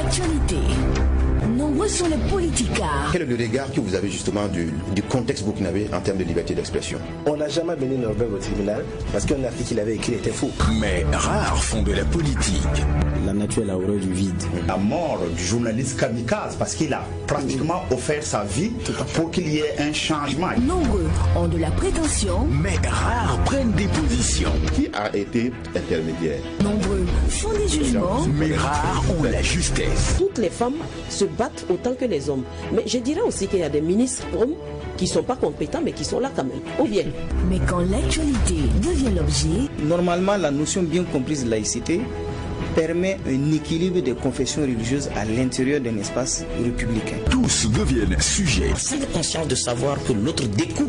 l'actualité. Nombreux sont les politicards. Quel est le regard que vous avez justement du contexte burkinabé en termes de liberté d'expression? On n'a jamais mené Norbert au tribunal parce qu'un article qu'il avait écrit était faux. Mais rares font de la politique. La nature est la horreur du vide. La mort du journaliste kamikaze parce qu'il a pratiquement offert sa vie pour qu'il y ait un changement. Nombreux ont de la prétention. Mais rares prennent des positions. Qui a été intermédiaire? Nombreux font des jugements. Mais rares ont la justesse. Toutes les femmes se battent autant que les hommes. Mais je dirais aussi qu'il y a des ministres hommes qui ne sont pas compétents mais qui sont là quand même. Ou bien. Mais quand l'actualité devient l'objet... Normalement, la notion bien comprise de laïcité permet un équilibre des confessions religieuses à l'intérieur d'un espace républicain. Tous deviennent sujets. Cette conscience de savoir que l'autre découle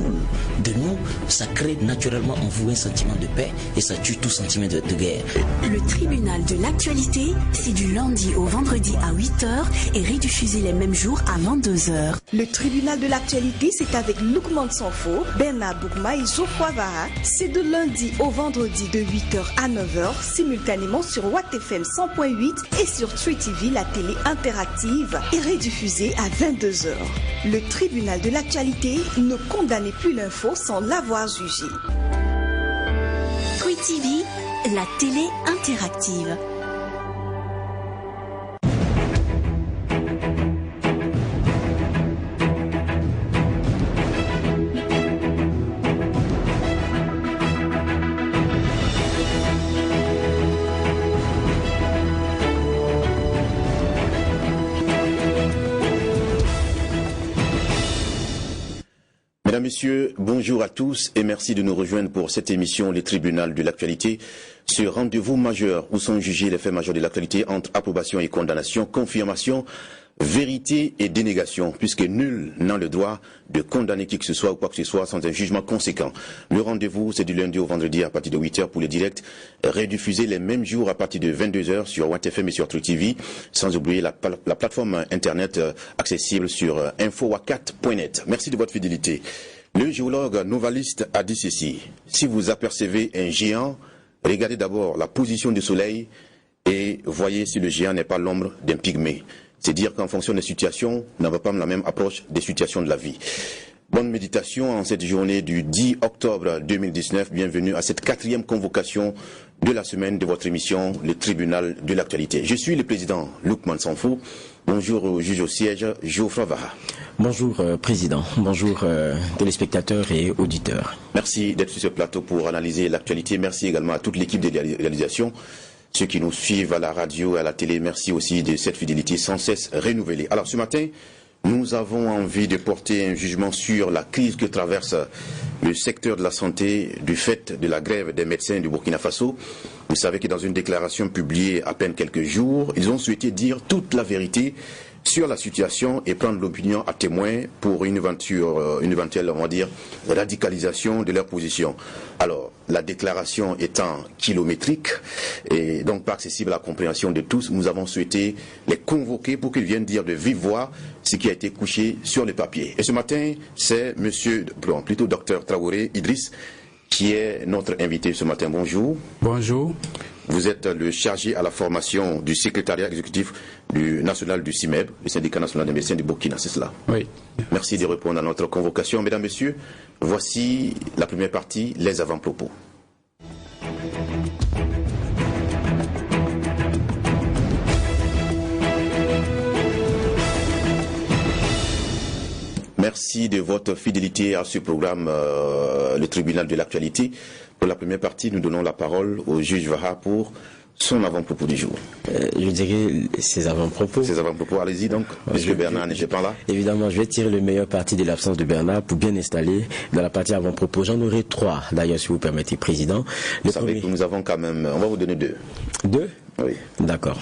de nous, ça crée naturellement en vous un sentiment de paix et ça tue tout sentiment de guerre. Le tribunal de l'actualité, c'est du lundi au vendredi à 8h et rediffusé les mêmes jours à 22h. Le tribunal de l'actualité, c'est avec Loukman Sanfo, Bernard Boukma et Geoffroy Vara. C'est de lundi au vendredi de 8h à 9h, simultanément sur Watt FM 100.8 et sur Tree TV, la télé interactive, et rediffusée à 22h. Le tribunal de l'actualité ne condamnait plus l'info sans l'avoir jugé. Tree TV, la télé interactive. Mesdames, Messieurs, bonjour à tous et merci de nous rejoindre pour cette émission Les Tribunaux de l'actualité. Ce rendez-vous majeur où sont jugés les faits majeurs de l'actualité entre approbation et condamnation, confirmation, vérité et dénégation, puisque nul n'a le droit de condamner qui que ce soit ou quoi que ce soit sans un jugement conséquent. Le rendez-vous, c'est du lundi au vendredi à partir de 8h pour les directs, rediffusés les mêmes jours à partir de 22h sur Watt FM et sur True TV, sans oublier la plateforme internet accessible sur infowacat.net. Merci de votre fidélité. Le géologue novaliste a dit ceci: si vous apercevez un géant, regardez d'abord la position du soleil et voyez si le géant n'est pas l'ombre d'un pygmée. C'est dire qu'en fonction des situations, on n'a pas la même approche des situations de la vie. Bonne méditation en cette journée du 10 octobre 2019. Bienvenue à cette 4e convocation de la semaine de votre émission, le tribunal de l'actualité. Je suis le président Loukman Sanfo. Bonjour au juge au siège, Geoffroy Vara. Bonjour Président, bonjour téléspectateurs et auditeurs. Merci d'être sur ce plateau pour analyser l'actualité. Merci également à toute l'équipe de réalisation. Ceux qui nous suivent à la radio et à la télé, merci aussi de cette fidélité sans cesse renouvelée. Alors ce matin, nous avons envie de porter un jugement sur la crise que traverse le secteur de la santé du fait de la grève des médecins du Burkina Faso. Vous savez que dans une déclaration publiée à peine quelques jours, ils ont souhaité dire toute la vérité sur la situation et prendre l'opinion à témoin pour une éventuelle, on va dire, radicalisation de leur position. Alors, la déclaration étant kilométrique et donc pas accessible à la compréhension de tous, nous avons souhaité les convoquer pour qu'ils viennent dire de vive voix ce qui a été couché sur le papier. Et ce matin, c'est plutôt Dr Traoré Idriss qui est notre invité ce matin. Bonjour. Bonjour. Vous êtes le chargé à la formation du secrétariat exécutif national du CIMEB, le syndicat national des médecins du Burkina, c'est cela? Oui. Merci de répondre à notre convocation. Mesdames, Messieurs, voici la première partie, les avant-propos. Merci de votre fidélité à ce programme, le tribunal de l'actualité. Pour la première partie, nous donnons la parole au juge Vara pour son avant-propos du jour. Je dirais ses avant-propos. Ses avant-propos, allez-y donc. Monsieur Bernard n'était pas là. Évidemment, je vais tirer le meilleur parti de l'absence de Bernard pour bien installer dans la partie avant-propos. J'en aurai 3, d'ailleurs, si vous permettez, Président. Vous savez que nous avons quand même... On va vous donner 2. 2 ? Oui. D'accord.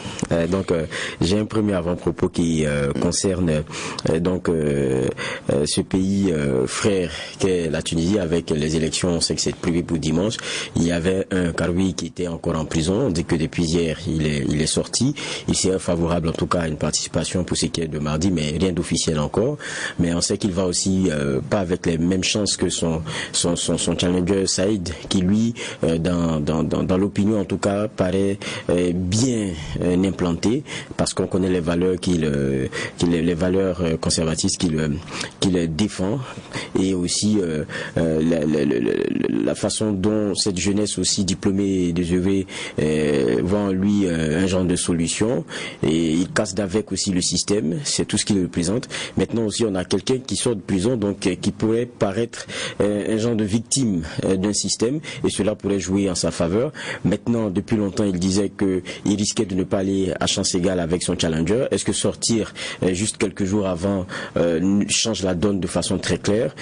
J'ai un premier avant-propos qui concerne ce pays frère qu'est la Tunisie avec les élections, on sait que c'est prévu pour dimanche. Il y avait un Karoui qui était encore en prison. On dit que et puis hier il est sorti. Il serait favorable en tout cas à une participation pour ce qui est de mardi, mais rien d'officiel encore. Mais on sait qu'il va aussi pas avec les mêmes chances que son challenger Saïd, qui lui dans l'opinion en tout cas paraît bien implanté, parce qu'on connaît les valeurs les valeurs conservatistes qu'il défend, et aussi la façon dont cette jeunesse aussi diplômée et désœuvrée voit en lui un genre de solution, et il casse d'avec aussi le système. C'est tout ce qu'il représente. Maintenant aussi on a quelqu'un qui sort de prison, donc qui pourrait paraître un genre de victime d'un système, et cela pourrait jouer en sa faveur. Maintenant, depuis longtemps, il disait qu'il risquait de ne pas aller à chance égale avec son challenger. Est-ce que sortir juste quelques jours avant change la donne de façon très claire?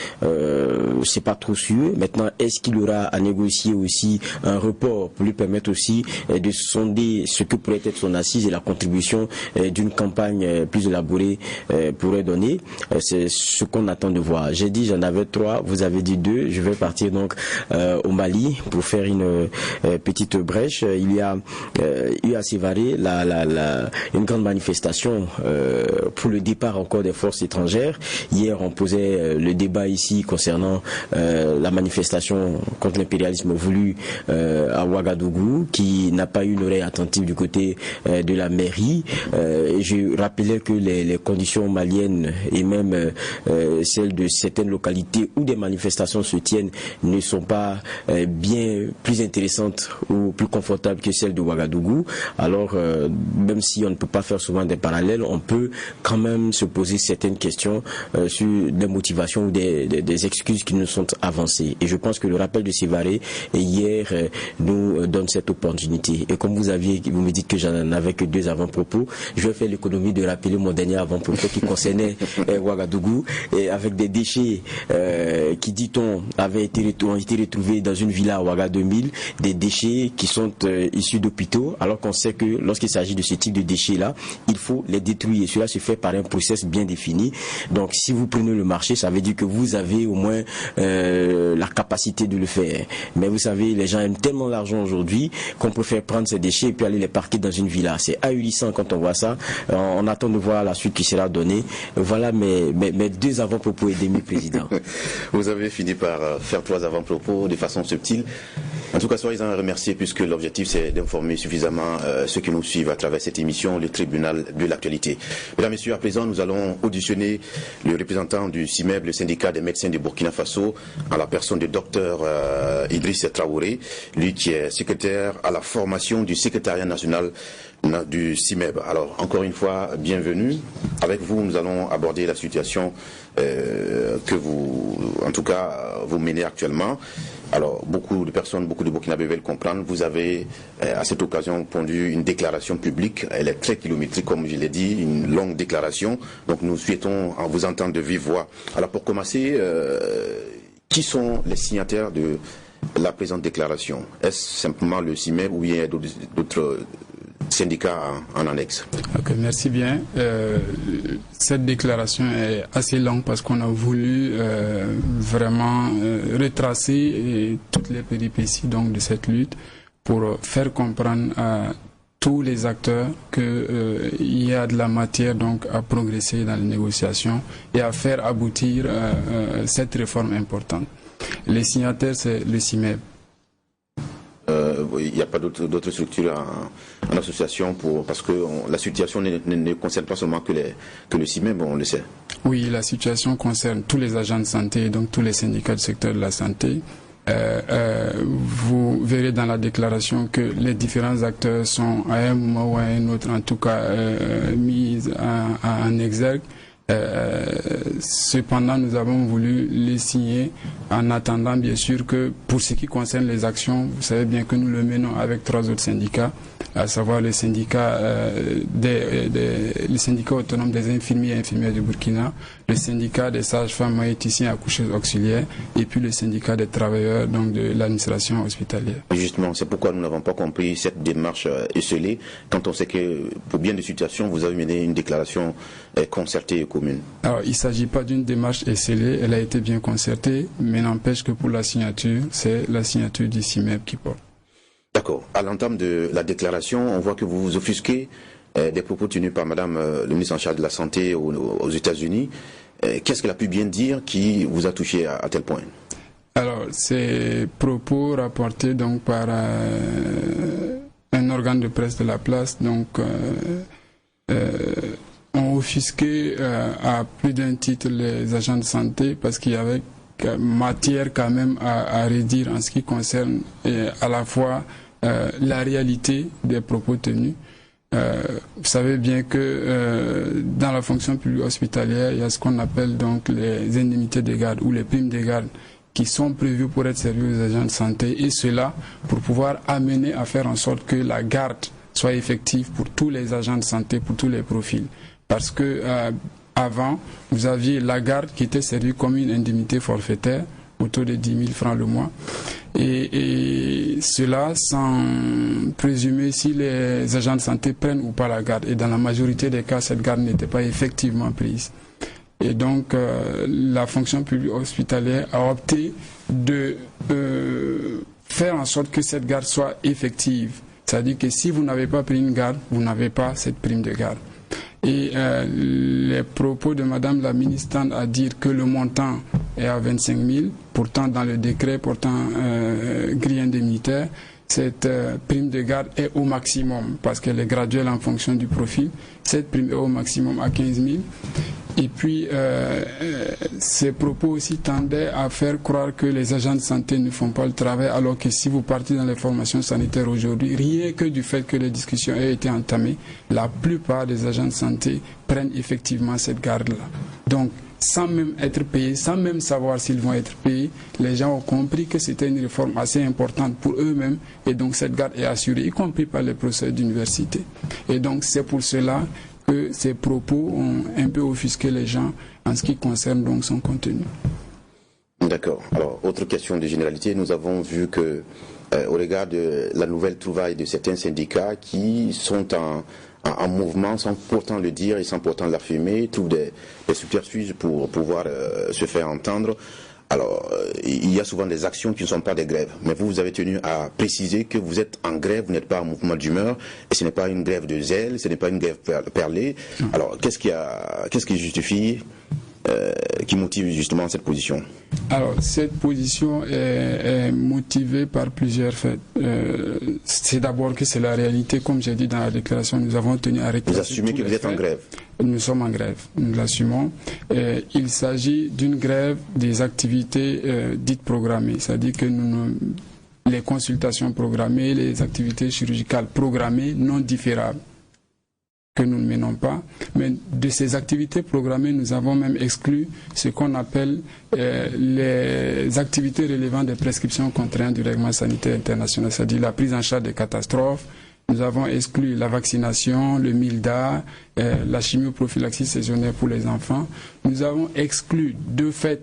C'est pas trop sûr. Maintenant, est-ce qu'il aura à négocier aussi un report pour lui permettre aussi de sonder ce que pourrait être son assise et la contribution d'une campagne plus élaborée pourrait donner? C'est ce qu'on attend de voir. J'ai dit j'en avais 3, vous avez dit 2. Je vais partir donc au Mali pour faire une petite brèche. Il y a eu à Sévaré une grande manifestation pour le départ encore des forces étrangères. Hier, on posait le débat ici concernant la manifestation contre l'impérialisme voulu à Ouagadougou, qui n'a pas eu une oreille attentive du côté de la mairie. Je rappelais que les conditions maliennes et même celles de certaines localités où des manifestations se tiennent ne sont pas bien plus intéressantes ou plus confortables que celles de Ouagadougou. Alors, même si on ne peut pas faire souvent des parallèles, on peut quand même se poser certaines questions sur des motivations ou des excuses qui nous sont avancées. Et je pense que le rappel de Sévaré hier nous donne cette opportunité. Et comme vous me dites que j'en avais que 2 avant-propos, je vais faire l'économie de rappeler mon dernier avant-propos qui concernait Ouagadougou, et avec des déchets qui, dit-on, ont été retrouvés dans une villa à Ouaga 2000, des déchets qui sont issus d'hôpitaux, alors qu'on sait que lorsqu'il s'agit de ce type de déchets-là, il faut les détruire, et cela se fait par un process bien défini. Donc si vous prenez le marché, ça veut dire que vous avez au moins la capacité de le faire. Mais vous savez, les gens aiment tellement l'argent aujourd'hui qu'on préfère prendre ces déchets et puis aller les parquer dans une villa. C'est ahurissant quand on voit ça. On attend de voir la suite qui sera donnée. Voilà mes 2 avant-propos et demi, président. Vous avez fini par faire 3 avant-propos de façon subtile. En tout cas, soyez-en remerciés, puisque l'objectif c'est d'informer suffisamment ceux qui nous suivent à travers cette émission, le tribunal de l'actualité. Mesdames, Messieurs, à présent, nous allons auditionner le représentant du CIMEB, le syndicat des médecins du Burkina Faso, en la personne du docteur Idriss Traoré, lui qui est secrétaire à la formation du secrétariat national du CIMEB. Alors, encore une fois, bienvenue. Avec vous, nous allons aborder la situation que vous, en tout cas, vous menez actuellement. Alors, beaucoup de personnes, beaucoup de Burkinabés veulent comprendre. Vous avez, à cette occasion, pondu une déclaration publique. Elle est très kilométrique, comme je l'ai dit, une longue déclaration. Donc, nous souhaitons vous entendre de vive voix. Alors, pour commencer, qui sont les signataires de la présente déclaration? Est-ce simplement le CIMEB ou bien d'autres syndicats en annexe? Ok, merci bien. Cette déclaration est assez longue parce qu'on a voulu vraiment retracer toutes les péripéties donc de cette lutte pour faire comprendre à tous les acteurs qu'il y a de la matière donc à progresser dans les négociations et à faire aboutir cette réforme importante. Les signataires, c'est le CIMEB. Il n'y a pas d'autres structures en association parce que la situation ne concerne pas seulement que le CIMEB, on le sait. Oui, la situation concerne tous les agents de santé, donc tous les syndicats du secteur de la santé. Vous verrez dans la déclaration que les différents acteurs sont à un moment ou à un autre en tout cas mis en exergue. Cependant, nous avons voulu les signer en attendant bien sûr que pour ce qui concerne les actions, vous savez bien que nous le menons avec 3 autres syndicats, à savoir le syndicat le syndicat autonome des infirmiers et infirmières du Burkina, le syndicat des sages-femmes, moéticiens et accoucheuses auxiliaires, et puis le syndicat des travailleurs donc de l'administration hospitalière. Justement, c'est pourquoi nous n'avons pas compris cette démarche esselée, quand on sait que pour bien des situations, vous avez mené une déclaration concertée et commune. Alors, il ne s'agit pas d'une démarche esselée, elle a été bien concertée, mais n'empêche que pour la signature, c'est la signature du CIMEB qui porte. D'accord. À l'entame de la déclaration, on voit que vous vous offusquez des propos tenus par Madame le ministre en charge de la Santé aux États-Unis. Qu'est-ce qu'elle a pu bien dire qui vous a touché à tel point? Alors, ces propos rapportés donc par un organe de presse de la place ont offusqué à plus d'un titre les agents de santé parce qu'il y avait matière quand même à redire en ce qui concerne à la fois la réalité des propos tenus. Vous savez bien que dans la fonction publique hospitalière, il y a ce qu'on appelle donc les indemnités de garde ou les primes de garde qui sont prévues pour être servies aux agents de santé, et cela pour pouvoir amener à faire en sorte que la garde soit effective pour tous les agents de santé, pour tous les profils. Parce que avant, vous aviez la garde qui était servie comme une indemnité forfaitaire autour de 10 000 francs le mois. Et cela sans présumer si les agents de santé prennent ou pas la garde. Et dans la majorité des cas, cette garde n'était pas effectivement prise. Et donc, la fonction publique hospitalière a opté de faire en sorte que cette garde soit effective. C'est-à-dire que si vous n'avez pas pris une garde, vous n'avez pas cette prime de garde. Et les propos de Madame la ministre tendent à dire que le montant est à 25 000. Pourtant, dans le décret portant grille indemnitaire, cette prime de garde est au maximum, parce qu'elle est graduelle en fonction du profil. Cette prime est au maximum à 15 000. Et puis, ces propos aussi tendaient à faire croire que les agents de santé ne font pas le travail, alors que si vous partez dans les formations sanitaires aujourd'hui, rien que du fait que les discussions aient été entamées, la plupart des agents de santé prennent effectivement cette garde-là. Donc, sans même être payés, sans même savoir s'ils vont être payés, les gens ont compris que c'était une réforme assez importante pour eux-mêmes, et donc cette garde est assurée, y compris par les professeurs d'université. Et donc, c'est pour cela que ces propos ont un peu offusqué les gens en ce qui concerne donc son contenu. D'accord. Alors, autre question de généralité, nous avons vu que, au regard de la nouvelle trouvaille de certains syndicats qui sont en mouvement sans pourtant le dire et sans pourtant l'affirmer, trouvent des subterfuges pour pouvoir se faire entendre. Alors, il y a souvent des actions qui ne sont pas des grèves, mais vous avez tenu à préciser que vous êtes en grève, vous n'êtes pas en mouvement d'humeur, et ce n'est pas une grève de zèle, ce n'est pas une grève perlée. Alors, qu'est-ce qui justifie, qui motive justement cette position? Alors, cette position est motivée par plusieurs faits. C'est d'abord que c'est la réalité, comme j'ai dit dans la déclaration, nous avons tenu à réclamer. Vous assumez que vous êtes en grève? Nous sommes en grève, nous l'assumons. Il s'agit d'une grève des activités dites programmées, c'est-à-dire que les consultations programmées, les activités chirurgicales programmées, non différables, que nous ne menons pas, mais de ces activités programmées, nous avons même exclu ce qu'on appelle les activités relevant des prescriptions contraintes du règlement sanitaire international, c'est-à-dire la prise en charge des catastrophes. Nous avons exclu la vaccination, le MILDA, la chimioprophylaxie saisonnière pour les enfants. Nous avons exclu de fait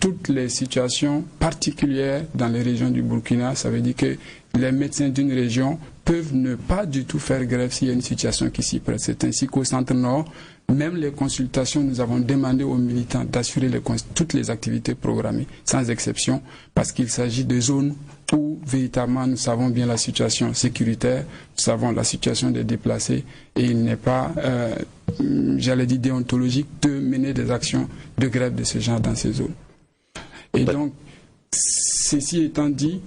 toutes les situations particulières dans les régions du Burkina. Ça veut dire que les médecins d'une région peuvent ne pas du tout faire grève s'il y a une situation qui s'y prête. C'est ainsi qu'au Centre-Nord, même les consultations, nous avons demandé aux militants d'assurer toutes les activités programmées, sans exception, parce qu'il s'agit de zones où véritablement nous savons bien la situation sécuritaire, nous savons la situation des déplacés, et il n'est pas, j'allais dire, déontologique de mener des actions de grève de ce genre dans ces zones. Et donc, ceci étant dit,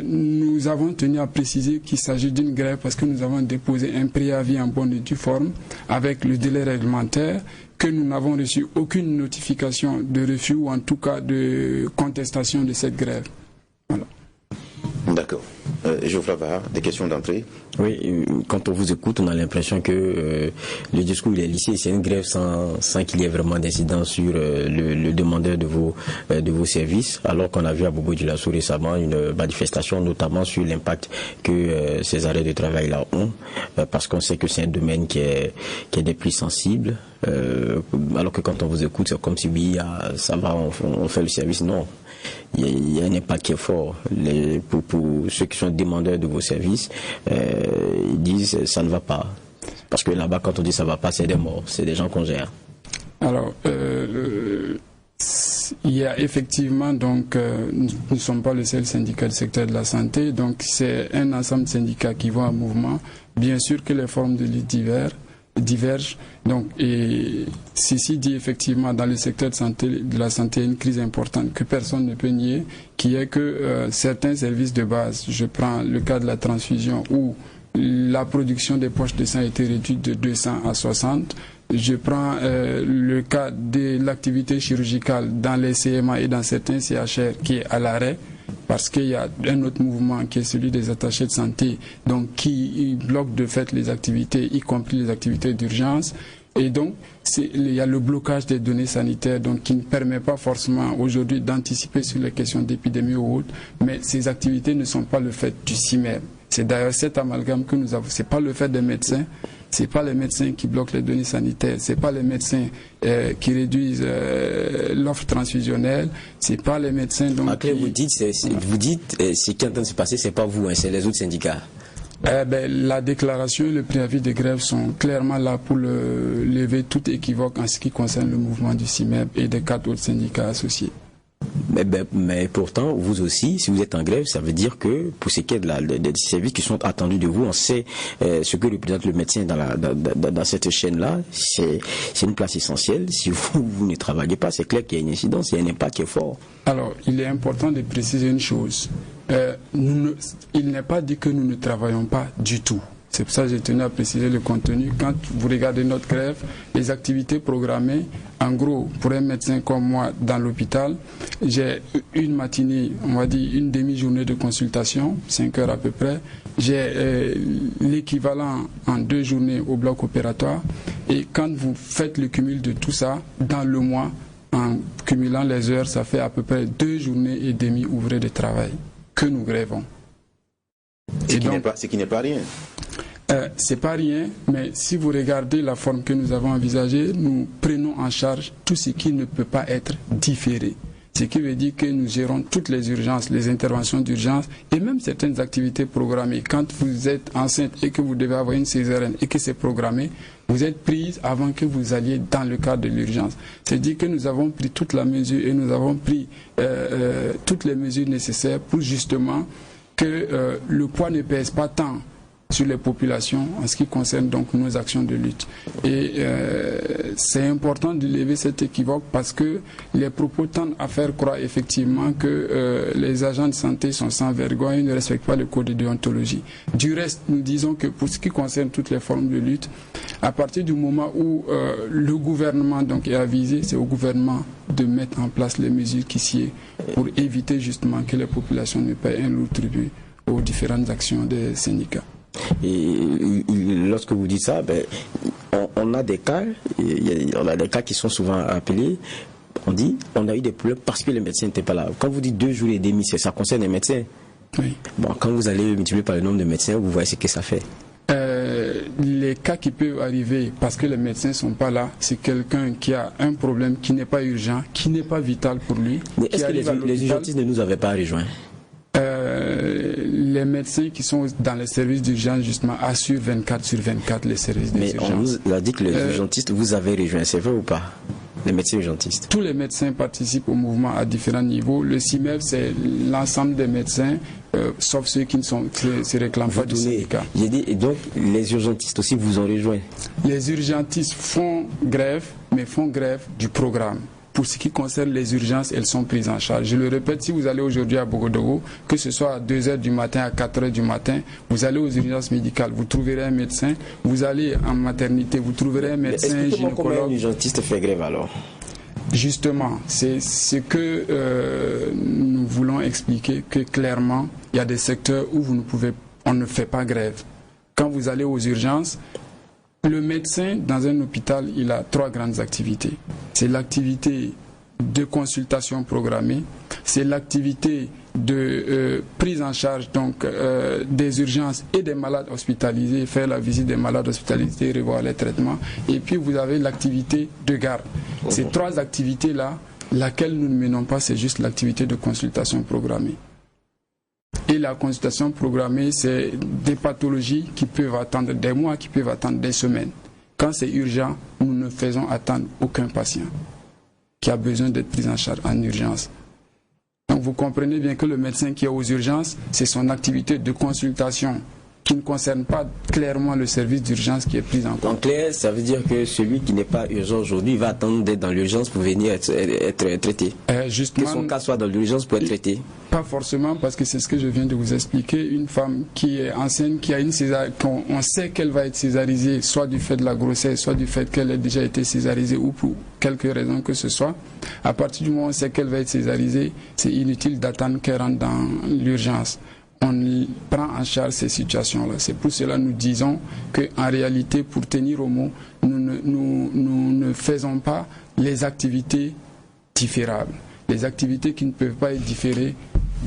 nous avons tenu à préciser qu'il s'agit d'une grève parce que nous avons déposé un préavis en bonne et due forme avec le délai réglementaire, que nous n'avons reçu aucune notification de refus ou en tout cas de contestation de cette grève. Voilà. D'accord. Geoffroy Vahar, des questions d'entrée? Oui, quand on vous écoute, on a l'impression que le discours il est lissé, c'est une grève sans qu'il y ait vraiment d'incidence sur le demandeur de vos services, alors qu'on a vu à Bobo Dioulasso récemment une manifestation, notamment sur l'impact que ces arrêts de travail là ont, parce qu'on sait que c'est un domaine qui est des plus sensibles, alors que quand on vous écoute, c'est comme si oui, ça va, on fait le service. Non. Il y a un impact qui est fort. Pour ceux qui sont demandeurs de vos services, ils disent ça ne va pas. Parce que là-bas, quand on dit ça ne va pas, c'est des morts, c'est des gens qu'on gère. Alors, il y a effectivement, donc, nous ne sommes pas le seul syndicat du secteur de la santé, donc c'est un ensemble de syndicats qui vont en mouvement. Bien sûr que les formes de lutte divergent. Donc, et ceci dit effectivement, dans le secteur de la santé, une crise importante que personne ne peut nier, qui est que certains services de base, je prends le cas de la transfusion où la production des poches de sang a été réduite de 200 à 60. Je prends le cas de l'activité chirurgicale dans les CMA et dans certains CHR qui est à l'arrêt, parce qu'il y a un autre mouvement qui est celui des attachés de santé, donc qui bloque de fait les activités, y compris les activités d'urgence. Et donc, il y a le blocage des données sanitaires, donc qui ne permet pas forcément aujourd'hui d'anticiper sur les questions d'épidémie ou autres, mais ces activités ne sont pas le fait du CIMER. C'est d'ailleurs cet amalgame que nous avons. C'est pas le fait des médecins, c'est pas les médecins qui bloquent les données sanitaires, c'est pas les médecins qui réduisent l'offre transfusionnelle, c'est pas les médecins. Donc après, vous dites, ce qui est en train de se passer, c'est pas vous, hein, c'est les autres syndicats. La déclaration et le préavis de grève sont clairement là pour lever tout équivoque en ce qui concerne le mouvement du CIMEB et des 4 autres syndicats associés. Mais pourtant, vous aussi, si vous êtes en grève, ça veut dire que pour ce qui est des services qui sont attendus de vous, on sait ce que représente le médecin dans cette chaîne-là. C'est une place essentielle. Si vous ne travaillez pas, c'est clair qu'il y a une incidence, il y a un impact qui est fort. Alors, il est important de préciser une chose. Il n'est pas dit que nous ne travaillons pas du tout. C'est pour ça que j'ai tenu à préciser le contenu. Quand vous regardez notre grève, les activités programmées, en gros, pour un médecin comme moi dans l'hôpital, j'ai une matinée, on va dire une demi-journée de consultation, 5 heures à peu près. J'ai l'équivalent en 2 journées au bloc opératoire. Et quand vous faites le cumul de tout ça, dans le mois, en cumulant les heures, ça fait à peu près 2 journées et demie ouvrées de travail que nous grèvons. Ce qui n'est pas rien. C'est pas rien, mais si vous regardez la forme que nous avons envisagée, nous prenons en charge tout ce qui ne peut pas être différé. Ce qui veut dire que nous gérons toutes les urgences, les interventions d'urgence et même certaines activités programmées. Quand vous êtes enceinte et que vous devez avoir une césarienne et que c'est programmé, vous êtes prise avant que vous alliez dans le cadre de l'urgence. C'est-à-dire que nous avons pris toute la mesure et nous avons pris toutes les mesures nécessaires pour justement que le poids ne pèse pas tant sur les populations en ce qui concerne donc nos actions de lutte. Et c'est important de lever cet équivoque parce que les propos tendent à faire croire effectivement que les agents de santé sont sans vergogne et ne respectent pas le code de déontologie. Du reste, nous disons que pour ce qui concerne toutes les formes de lutte, à partir du moment où le gouvernement donc est avisé, c'est au gouvernement de mettre en place les mesures qui s'y est pour éviter justement que les populations ne paient un lourd tribut aux différentes actions des syndicats. Et lorsque vous dites ça, on a des cas, qui sont souvent appelés. On dit, on a eu des problèmes parce que les médecins n'étaient pas là. Quand vous dites 2 jours et demi, ça concerne les médecins. Oui. Bon, quand vous allez multiplier par le nombre de médecins, vous voyez ce que ça fait. Les cas qui peuvent arriver parce que les médecins ne sont pas là, c'est quelqu'un qui a un problème qui n'est pas urgent, qui n'est pas vital pour lui. Mais est-ce que les urgentistes ne nous avaient pas rejoints? Les médecins qui sont dans les services d'urgence justement assurent 24 sur 24 les services d'urgence. Mais on nous a dit que les urgentistes vous avez rejoint, c'est vrai ou pas? Les médecins urgentistes. Tous les médecins participent au mouvement à différents niveaux. Le CIMEB, c'est l'ensemble des médecins, sauf ceux qui ne se réclament pas du syndicat. J'ai dit, et donc les urgentistes aussi vous ont rejoint? Les urgentistes font grève, mais font grève du programme. Pour ce qui concerne les urgences, elles sont prises en charge. Je le répète, si vous allez aujourd'hui à Bogodogo, que ce soit à 2h du matin, à 4h du matin, vous allez aux urgences médicales, vous trouverez un médecin. Vous allez en maternité, vous trouverez un médecin, gynécologue. Comment un urgentiste fait grève alors? Justement, c'est ce que nous voulons expliquer, que clairement, il y a des secteurs où on ne fait pas grève. Quand vous allez aux urgences, le médecin, dans un hôpital, il a 3 grandes activités. C'est l'activité de consultation programmée, c'est l'activité de prise en charge donc, des urgences et des malades hospitalisés, faire la visite des malades hospitalisés, revoir les traitements, et puis vous avez l'activité de garde. Ces 3 activités-là, laquelle nous ne menons pas, c'est juste l'activité de consultation programmée. Et la consultation programmée, c'est des pathologies qui peuvent attendre des mois, qui peuvent attendre des semaines. Quand c'est urgent, nous ne faisons attendre aucun patient. qui a besoin d'être pris en charge en urgence. Donc vous comprenez bien que le médecin qui est aux urgences, c'est son activité de consultation qui ne concerne pas clairement le service d'urgence qui est pris en compte. En clair, ça veut dire que celui qui n'est pas urgent aujourd'hui va attendre d'être dans l'urgence pour venir être traité. Justement, que son cas soit dans l'urgence pour être traité. Pas forcément, parce que c'est ce que je viens de vous expliquer. Une femme qui est enceinte, qui a une on sait qu'elle va être césarisée, soit du fait de la grossesse, soit du fait qu'elle ait déjà été césarisée ou pour quelque raison que ce soit. À partir du moment où on sait qu'elle va être césarisée, c'est inutile d'attendre qu'elle rentre dans l'urgence. On prend en charge ces situations-là. C'est pour cela que nous disons qu'en réalité, pour tenir au mot, nous ne faisons pas les activités différables. Les activités qui ne peuvent pas être différées,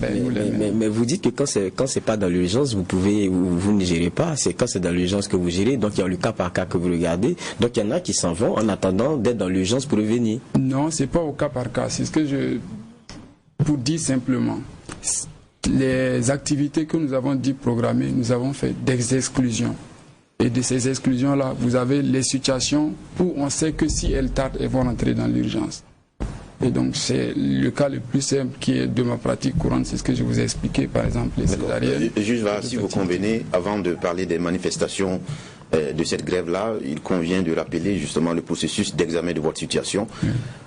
mais vous dites que quand c'est pas dans l'urgence, vous ne gérez pas. C'est quand c'est dans l'urgence que vous gérez. Donc il y a le cas par cas que vous regardez. Donc il y en a qui s'en vont en attendant d'être dans l'urgence pour revenir. Non, c'est pas au cas par cas. C'est ce que pour dire simplement. Les activités que nous avons dit programmées, nous avons fait des exclusions. Et de ces exclusions-là, vous avez les situations où on sait que si elles tardent, elles vont rentrer dans l'urgence. Et donc c'est le cas le plus simple qui est de ma pratique courante, c'est ce que je vous ai expliqué, par exemple les césariennes. Juge, si vous convenez, avant de parler des manifestations de cette grève-là, il convient de rappeler justement le processus d'examen de votre situation.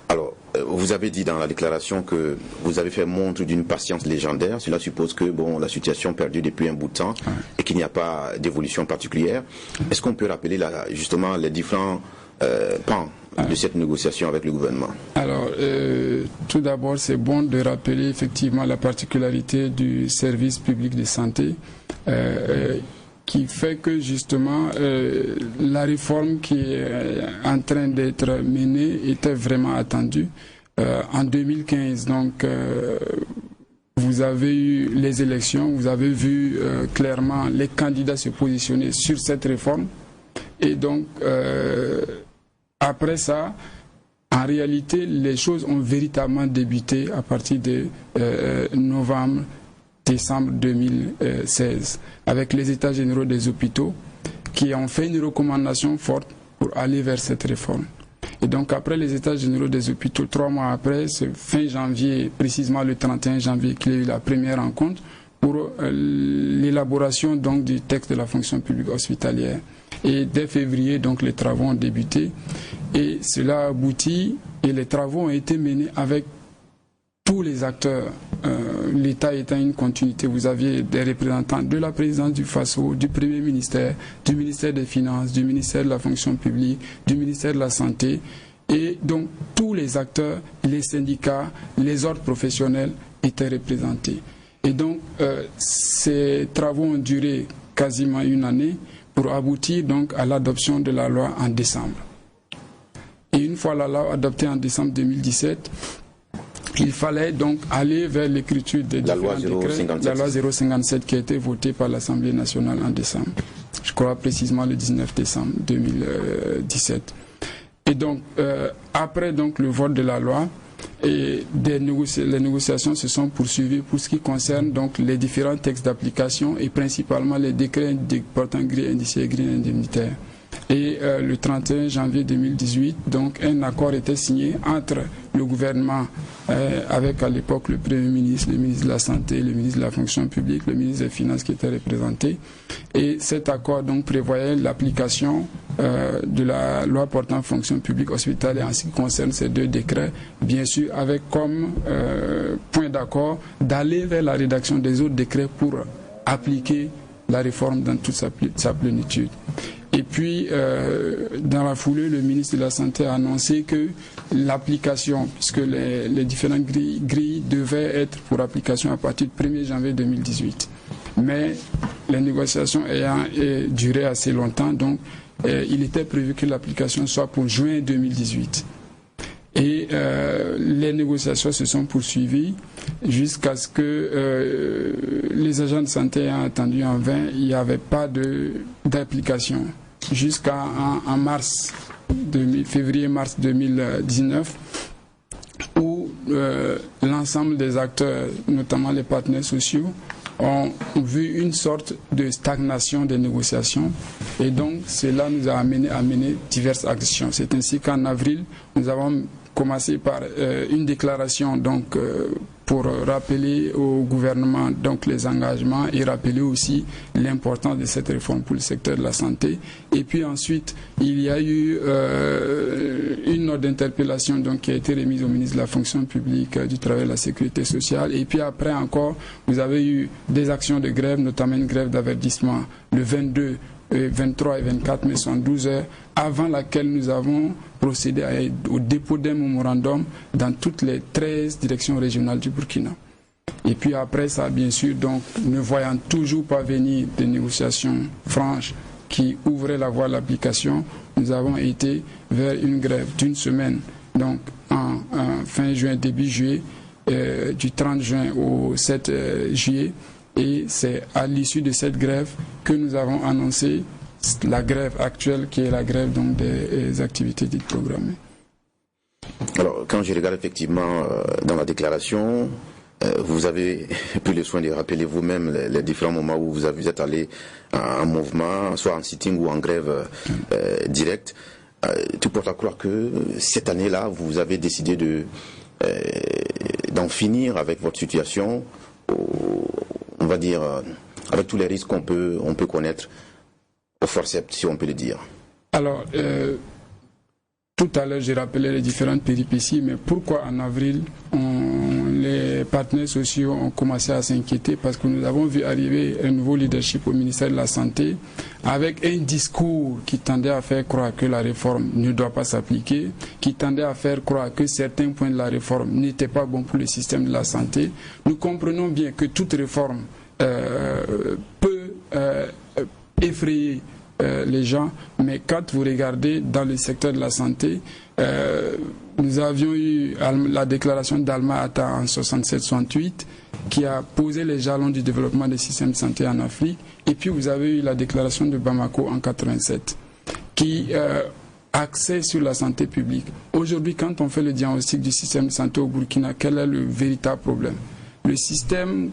Alors, vous avez dit dans la déclaration que vous avez fait montre d'une patience légendaire. Cela suppose que la situation perdure depuis un bout de temps et qu'il n'y a pas d'évolution particulière. Est-ce qu'on peut rappeler justement les différents pans de cette négociation avec le gouvernement? Alors, tout d'abord, c'est bon de rappeler effectivement la particularité du service public de santé qui fait que justement la réforme qui est en train d'être menée était vraiment attendue. En 2015, donc, vous avez eu les élections, vous avez vu clairement les candidats se positionner sur cette réforme. Et donc, après ça, en réalité, les choses ont véritablement débuté à partir de novembre-décembre 2016, avec les États généraux des hôpitaux qui ont fait une recommandation forte pour aller vers cette réforme. Et donc après les États généraux des hôpitaux, 3 mois après, c'est fin janvier, précisément le 31 janvier, qu'il y a eu la première rencontre pour l'élaboration donc du texte de la fonction publique hospitalière. Et dès février, donc les travaux ont débuté et cela a abouti et les travaux ont été menés avec tous les acteurs, l'État étant une continuité. Vous aviez des représentants de la présidence du FASO, du Premier ministère, du ministère des Finances, du ministère de la fonction publique, du ministère de la Santé. Et donc tous les acteurs, les syndicats, les ordres professionnels étaient représentés. Et donc ces travaux ont duré quasiment une année pour aboutir donc à l'adoption de la loi en décembre. Et une fois la loi adoptée en décembre 2017, il fallait donc aller vers l'écriture des différents décrets, la loi 057 qui a été votée par l'Assemblée nationale en décembre. Je crois précisément le 19 décembre 2017. Et donc, après donc, le vote de la loi, et les négociations se sont poursuivies pour ce qui concerne donc, les différents textes d'application et principalement les décrets portant grille indiciaire et grille indemnitaire. Et le 31 janvier 2018, donc, un accord était signé entre le gouvernement, avec à l'époque le Premier ministre, le ministre de la Santé, le ministre de la Fonction publique, le ministre des Finances qui étaient représentés. Et cet accord donc, prévoyait l'application de la loi portant fonction publique hospitalière en ce qui concerne ces 2 décrets, bien sûr avec comme point d'accord d'aller vers la rédaction des autres décrets pour appliquer la réforme dans toute sa plénitude. Et puis, dans la foulée, le ministre de la Santé a annoncé que l'application, puisque les différentes grilles devaient être pour application à partir du 1er janvier 2018. Mais les négociations ayant duré assez longtemps, donc il était prévu que l'application soit pour juin 2018. Et les négociations se sont poursuivies jusqu'à ce que les agents de santé ayant attendu en vain, il n'y avait pas d'application. Jusqu'à en février-mars 2019, où l'ensemble des acteurs, notamment les partenaires sociaux, ont vu une sorte de stagnation des négociations. Et donc, cela nous a amené à mener diverses actions. C'est ainsi qu'en avril, nous avons commencer par une déclaration donc pour rappeler au gouvernement donc les engagements et rappeler aussi l'importance de cette réforme pour le secteur de la santé. Et puis ensuite, il y a eu une note d'interpellation donc qui a été remise au ministre de la fonction publique, du travail et de la sécurité sociale. Et puis après encore, vous avez eu des actions de grève, notamment une grève d'avertissement le 22, 23 et 24 mai, 112 heures, avant laquelle nous avons procédé au dépôt d'un mémorandum dans toutes les 13 directions régionales du Burkina. Et puis après ça, bien sûr, donc, ne voyant toujours pas venir des négociations franches qui ouvraient la voie à l'application, nous avons été vers une grève d'une semaine, donc en fin juin, début juillet, du 30 juin au 7 juillet. Et c'est à l'issue de cette grève que nous avons annoncé la grève actuelle, qui est la grève donc des activités dites programmées. Alors, quand je regarde effectivement dans la déclaration, vous avez pris le soin de rappeler vous-même les différents moments où vous êtes allé en mouvement, soit en sitting ou en grève directe. Tout porte à croire que cette année-là, vous avez décidé d'en finir avec votre situation, on va dire, avec tous les risques qu'on peut connaître au forceps, si on peut le dire. Alors, tout à l'heure, j'ai rappelé les différentes péripéties, mais pourquoi en avril, les partenaires sociaux ont commencé à s'inquiéter? Parce que nous avons vu arriver un nouveau leadership au ministère de la Santé avec un discours qui tendait à faire croire que la réforme ne doit pas s'appliquer, qui tendait à faire croire que certains points de la réforme n'étaient pas bons pour le système de la santé. Nous comprenons bien que toute réforme peut effrayer les gens, mais quand vous regardez dans le secteur de la santé, nous avions eu la déclaration d'Alma Ata en 67-68 qui a posé les jalons du développement des systèmes de santé en Afrique, et puis vous avez eu la déclaration de Bamako en 87 qui axait sur la santé publique. Aujourd'hui, quand on fait le diagnostic du système de santé au Burkina, quel est le véritable problème? Le système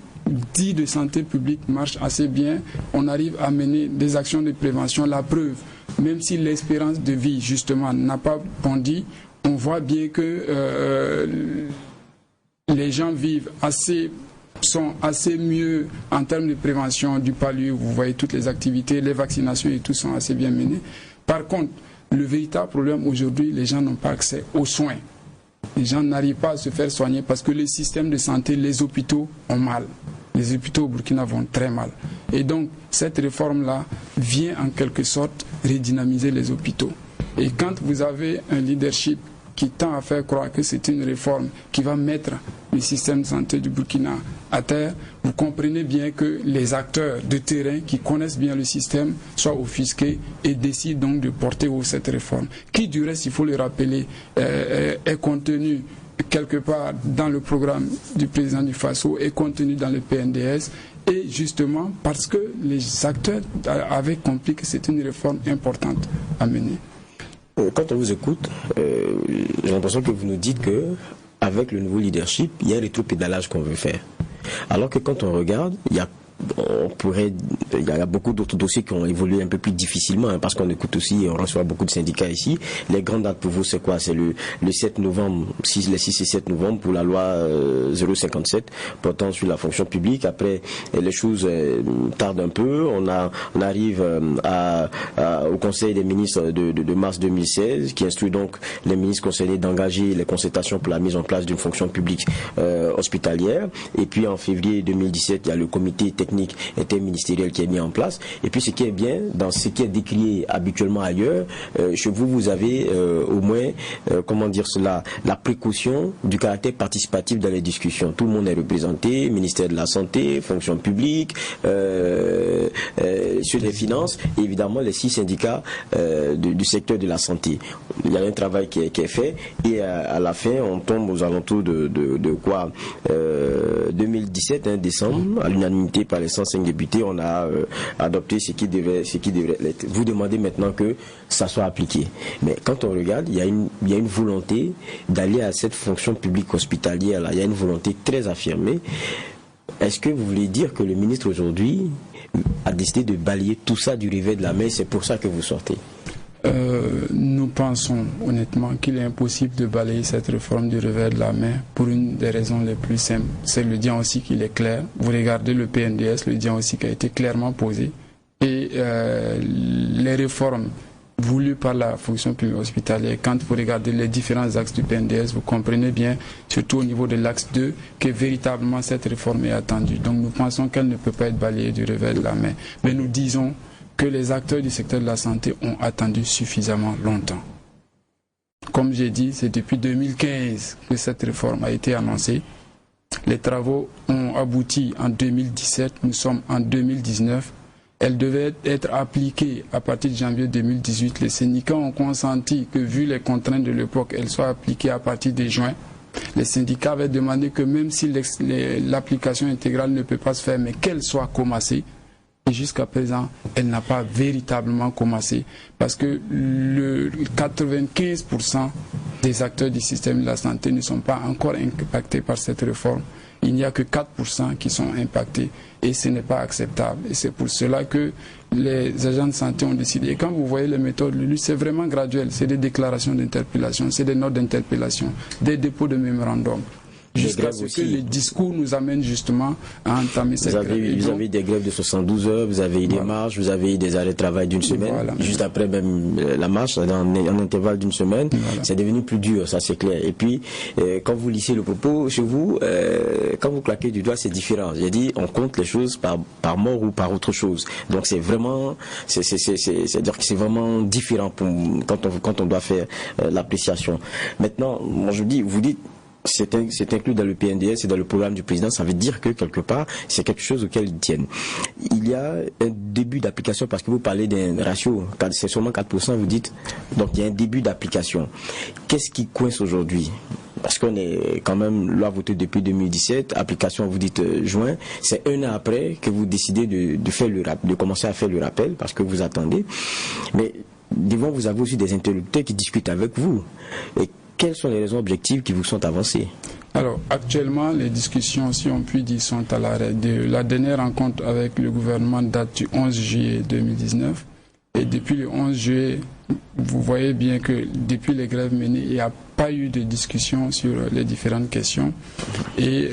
dit de santé publique marche assez bien, on arrive à mener des actions de prévention. La preuve, même si l'espérance de vie justement n'a pas bondi, on voit bien que les gens vivent sont assez mieux en termes de prévention du paludisme. Vous voyez toutes les activités, les vaccinations et tout sont assez bien menées. Par contre, le véritable problème aujourd'hui, les gens n'ont pas accès aux soins. Les gens n'arrivent pas à se faire soigner parce que les systèmes de santé, les hôpitaux ont mal. Les hôpitaux au Burkina vont très mal. Et donc, cette réforme-là vient en quelque sorte redynamiser les hôpitaux. Et quand vous avez un leadership qui tend à faire croire que c'est une réforme qui va mettre le système de santé du Burkina à terre, vous comprenez bien que les acteurs de terrain qui connaissent bien le système soient offusqués et décident donc de porter haut cette réforme, qui du reste, il faut le rappeler, est contenue quelque part dans le programme du président du FASO, est contenue dans le PNDS, et justement parce que les acteurs avaient compris que c'est une réforme importante à mener. Quand on vous écoute, j'ai l'impression que vous nous dites que avec le nouveau leadership, il y a un rétropédalage qu'on veut faire. Alors que quand on regarde, il y a beaucoup d'autres dossiers qui ont évolué un peu plus difficilement, hein, parce qu'on écoute aussi et on reçoit beaucoup de syndicats ici. Les grandes dates pour vous, c'est quoi? C'est le 7 novembre, les 6 et 7 novembre pour la loi 057 portant sur la fonction publique. Après, les choses tardent un peu. On arrive au Conseil des ministres de mars 2016 qui instruit donc les ministres concernés d'engager les concertations pour la mise en place d'une fonction publique hospitalière. Et puis en février 2017, il y a le comité technique interministériel qui est mis en place. Et puis ce qui est bien, dans ce qui est décrié habituellement ailleurs, chez vous, vous avez au moins, comment dire cela, la précaution du caractère participatif dans les discussions. Tout le monde est représenté, ministère de la Santé, fonction publique, sur les finances, et évidemment les 6 syndicats du secteur de la santé. Il y a un travail qui est fait, et à la fin, on tombe aux alentours de quoi 2017, décembre, à l'unanimité par les 105 députés, on a adopté ce qui devrait l'être. Vous demandez maintenant que ça soit appliqué. Mais quand on regarde, il y a une volonté d'aller à cette fonction publique hospitalière là. Il y a une volonté très affirmée. Est-ce que vous voulez dire que le ministre aujourd'hui a décidé de balayer tout ça du revers de la main, c'est pour ça que vous sortez? Nous pensons honnêtement qu'il est impossible de balayer cette réforme du revers de la main pour une des raisons les plus simples. C'est le diagnostic, il est clair. Vous regardez le PNDS, le diagnostic a été clairement posé. Et les réformes voulues par la fonction publique hospitalière, quand vous regardez les différents axes du PNDS, vous comprenez bien, surtout au niveau de l'axe 2, que véritablement cette réforme est attendue. Donc nous pensons qu'elle ne peut pas être balayée du revers de la main. Mais nous disons que les acteurs du secteur de la santé ont attendu suffisamment longtemps. Comme j'ai dit, c'est depuis 2015 que cette réforme a été annoncée. Les travaux ont abouti en 2017, nous sommes en 2019. Elle devait être appliquée à partir de janvier 2018. Les syndicats ont consenti que, vu les contraintes de l'époque, elle soit appliquée à partir de juin. Les syndicats avaient demandé que même si l'application intégrale ne peut pas se faire, mais qu'elle soit commencée. Et jusqu'à présent, elle n'a pas véritablement commencé parce que 95% des acteurs du système de la santé ne sont pas encore impactés par cette réforme. Il n'y a que 4% qui sont impactés et ce n'est pas acceptable. Et c'est pour cela que les agents de santé ont décidé. Et quand vous voyez les méthodes Lulu, c'est vraiment graduel. C'est des déclarations d'interpellation, c'est des notes d'interpellation, des dépôts de mémorandum. Jusqu'à ce que les discours nous amènent justement à entamer cette grève. Vous avez des grèves de 72 heures, vous avez eu des marches, vous avez eu des arrêts de travail d'une semaine, juste après même la marche, en intervalle d'une semaine. C'est devenu plus dur, ça c'est clair. Et puis, quand vous lissez le propos, chez vous, quand vous claquez du doigt, c'est différent. J'ai dit, on compte les choses par mort ou par autre chose. Donc c'est vraiment, c'est-à-dire que c'est vraiment différent quand on doit faire l'appréciation. Maintenant, moi je dis, vous dites, c'est inclus dans le PNDS, c'est dans le programme du président, ça veut dire que quelque part, c'est quelque chose auquel ils tiennent. Il y a un début d'application, parce que vous parlez d'un ratio, c'est seulement 4%, vous dites, donc il y a un début d'application. Qu'est-ce qui coince aujourd'hui? Parce qu'on est quand même loi votée depuis 2017, application vous dites juin, c'est un an après que vous décidez de commencer à faire le rappel, parce que vous attendez. Mais devant vous avez aussi des interlocuteurs qui discutent avec vous. Et quelles sont les raisons objectives qui vous sont avancées? Alors, actuellement, les discussions, si on peut dire, sont à l'arrêt. La dernière rencontre avec le gouvernement date du 11 juillet 2019. Et depuis le 11 juillet, vous voyez bien que depuis les grèves menées, il n'y a pas eu de discussion sur les différentes questions. Et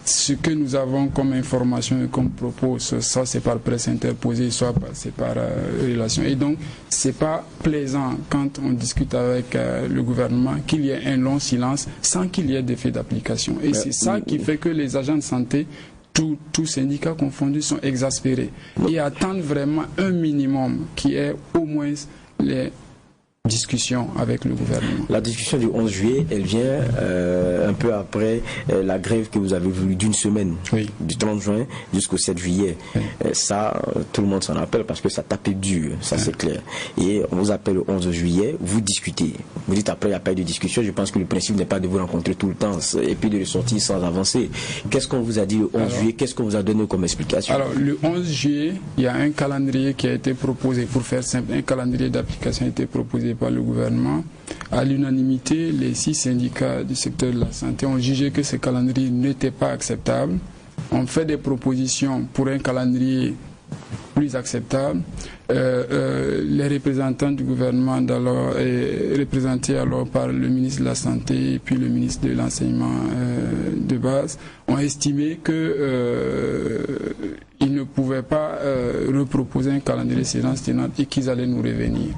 ce que nous avons comme information et comme propos, soit c'est par presse interposée, soit c'est par relation. Et donc, c'est pas plaisant quand on discute avec le gouvernement qu'il y ait un long silence sans qu'il y ait d'effet d'application. Et c'est ça qui fait que les agents de santé, tous syndicats confondus, sont exaspérés et attendent vraiment un minimum qui est au moins les discussion avec le gouvernement. La discussion du 11 juillet, elle vient un peu après la grève que vous avez voulu d'une semaine, du 30 juin jusqu'au 7 juillet. Ça, tout le monde s'en rappelle parce que ça tapait dur, ça c'est clair. Et on vous appelle le 11 juillet, vous discutez. Vous dites après, il n'y a pas eu de discussion. Je pense que le principe n'est pas de vous rencontrer tout le temps et puis de ressortir sans avancer. Qu'est-ce qu'on vous a dit le 11 juillet? Qu'est-ce qu'on vous a donné comme explication? Alors, le 11 juillet, il y a un calendrier qui a été proposé, pour faire simple, un calendrier d'application a été proposé par le gouvernement. À l'unanimité, les 6 syndicats du secteur de la santé ont jugé que ce calendrier n'était pas acceptable. On fait des propositions pour un calendrier plus acceptable. Les représentants du gouvernement d'alors, représentés alors par le ministre de la Santé et puis le ministre de l'Enseignement de base, ont estimé que ils ne pouvaient pas reproposer un calendrier séance tenante et qu'ils allaient nous revenir.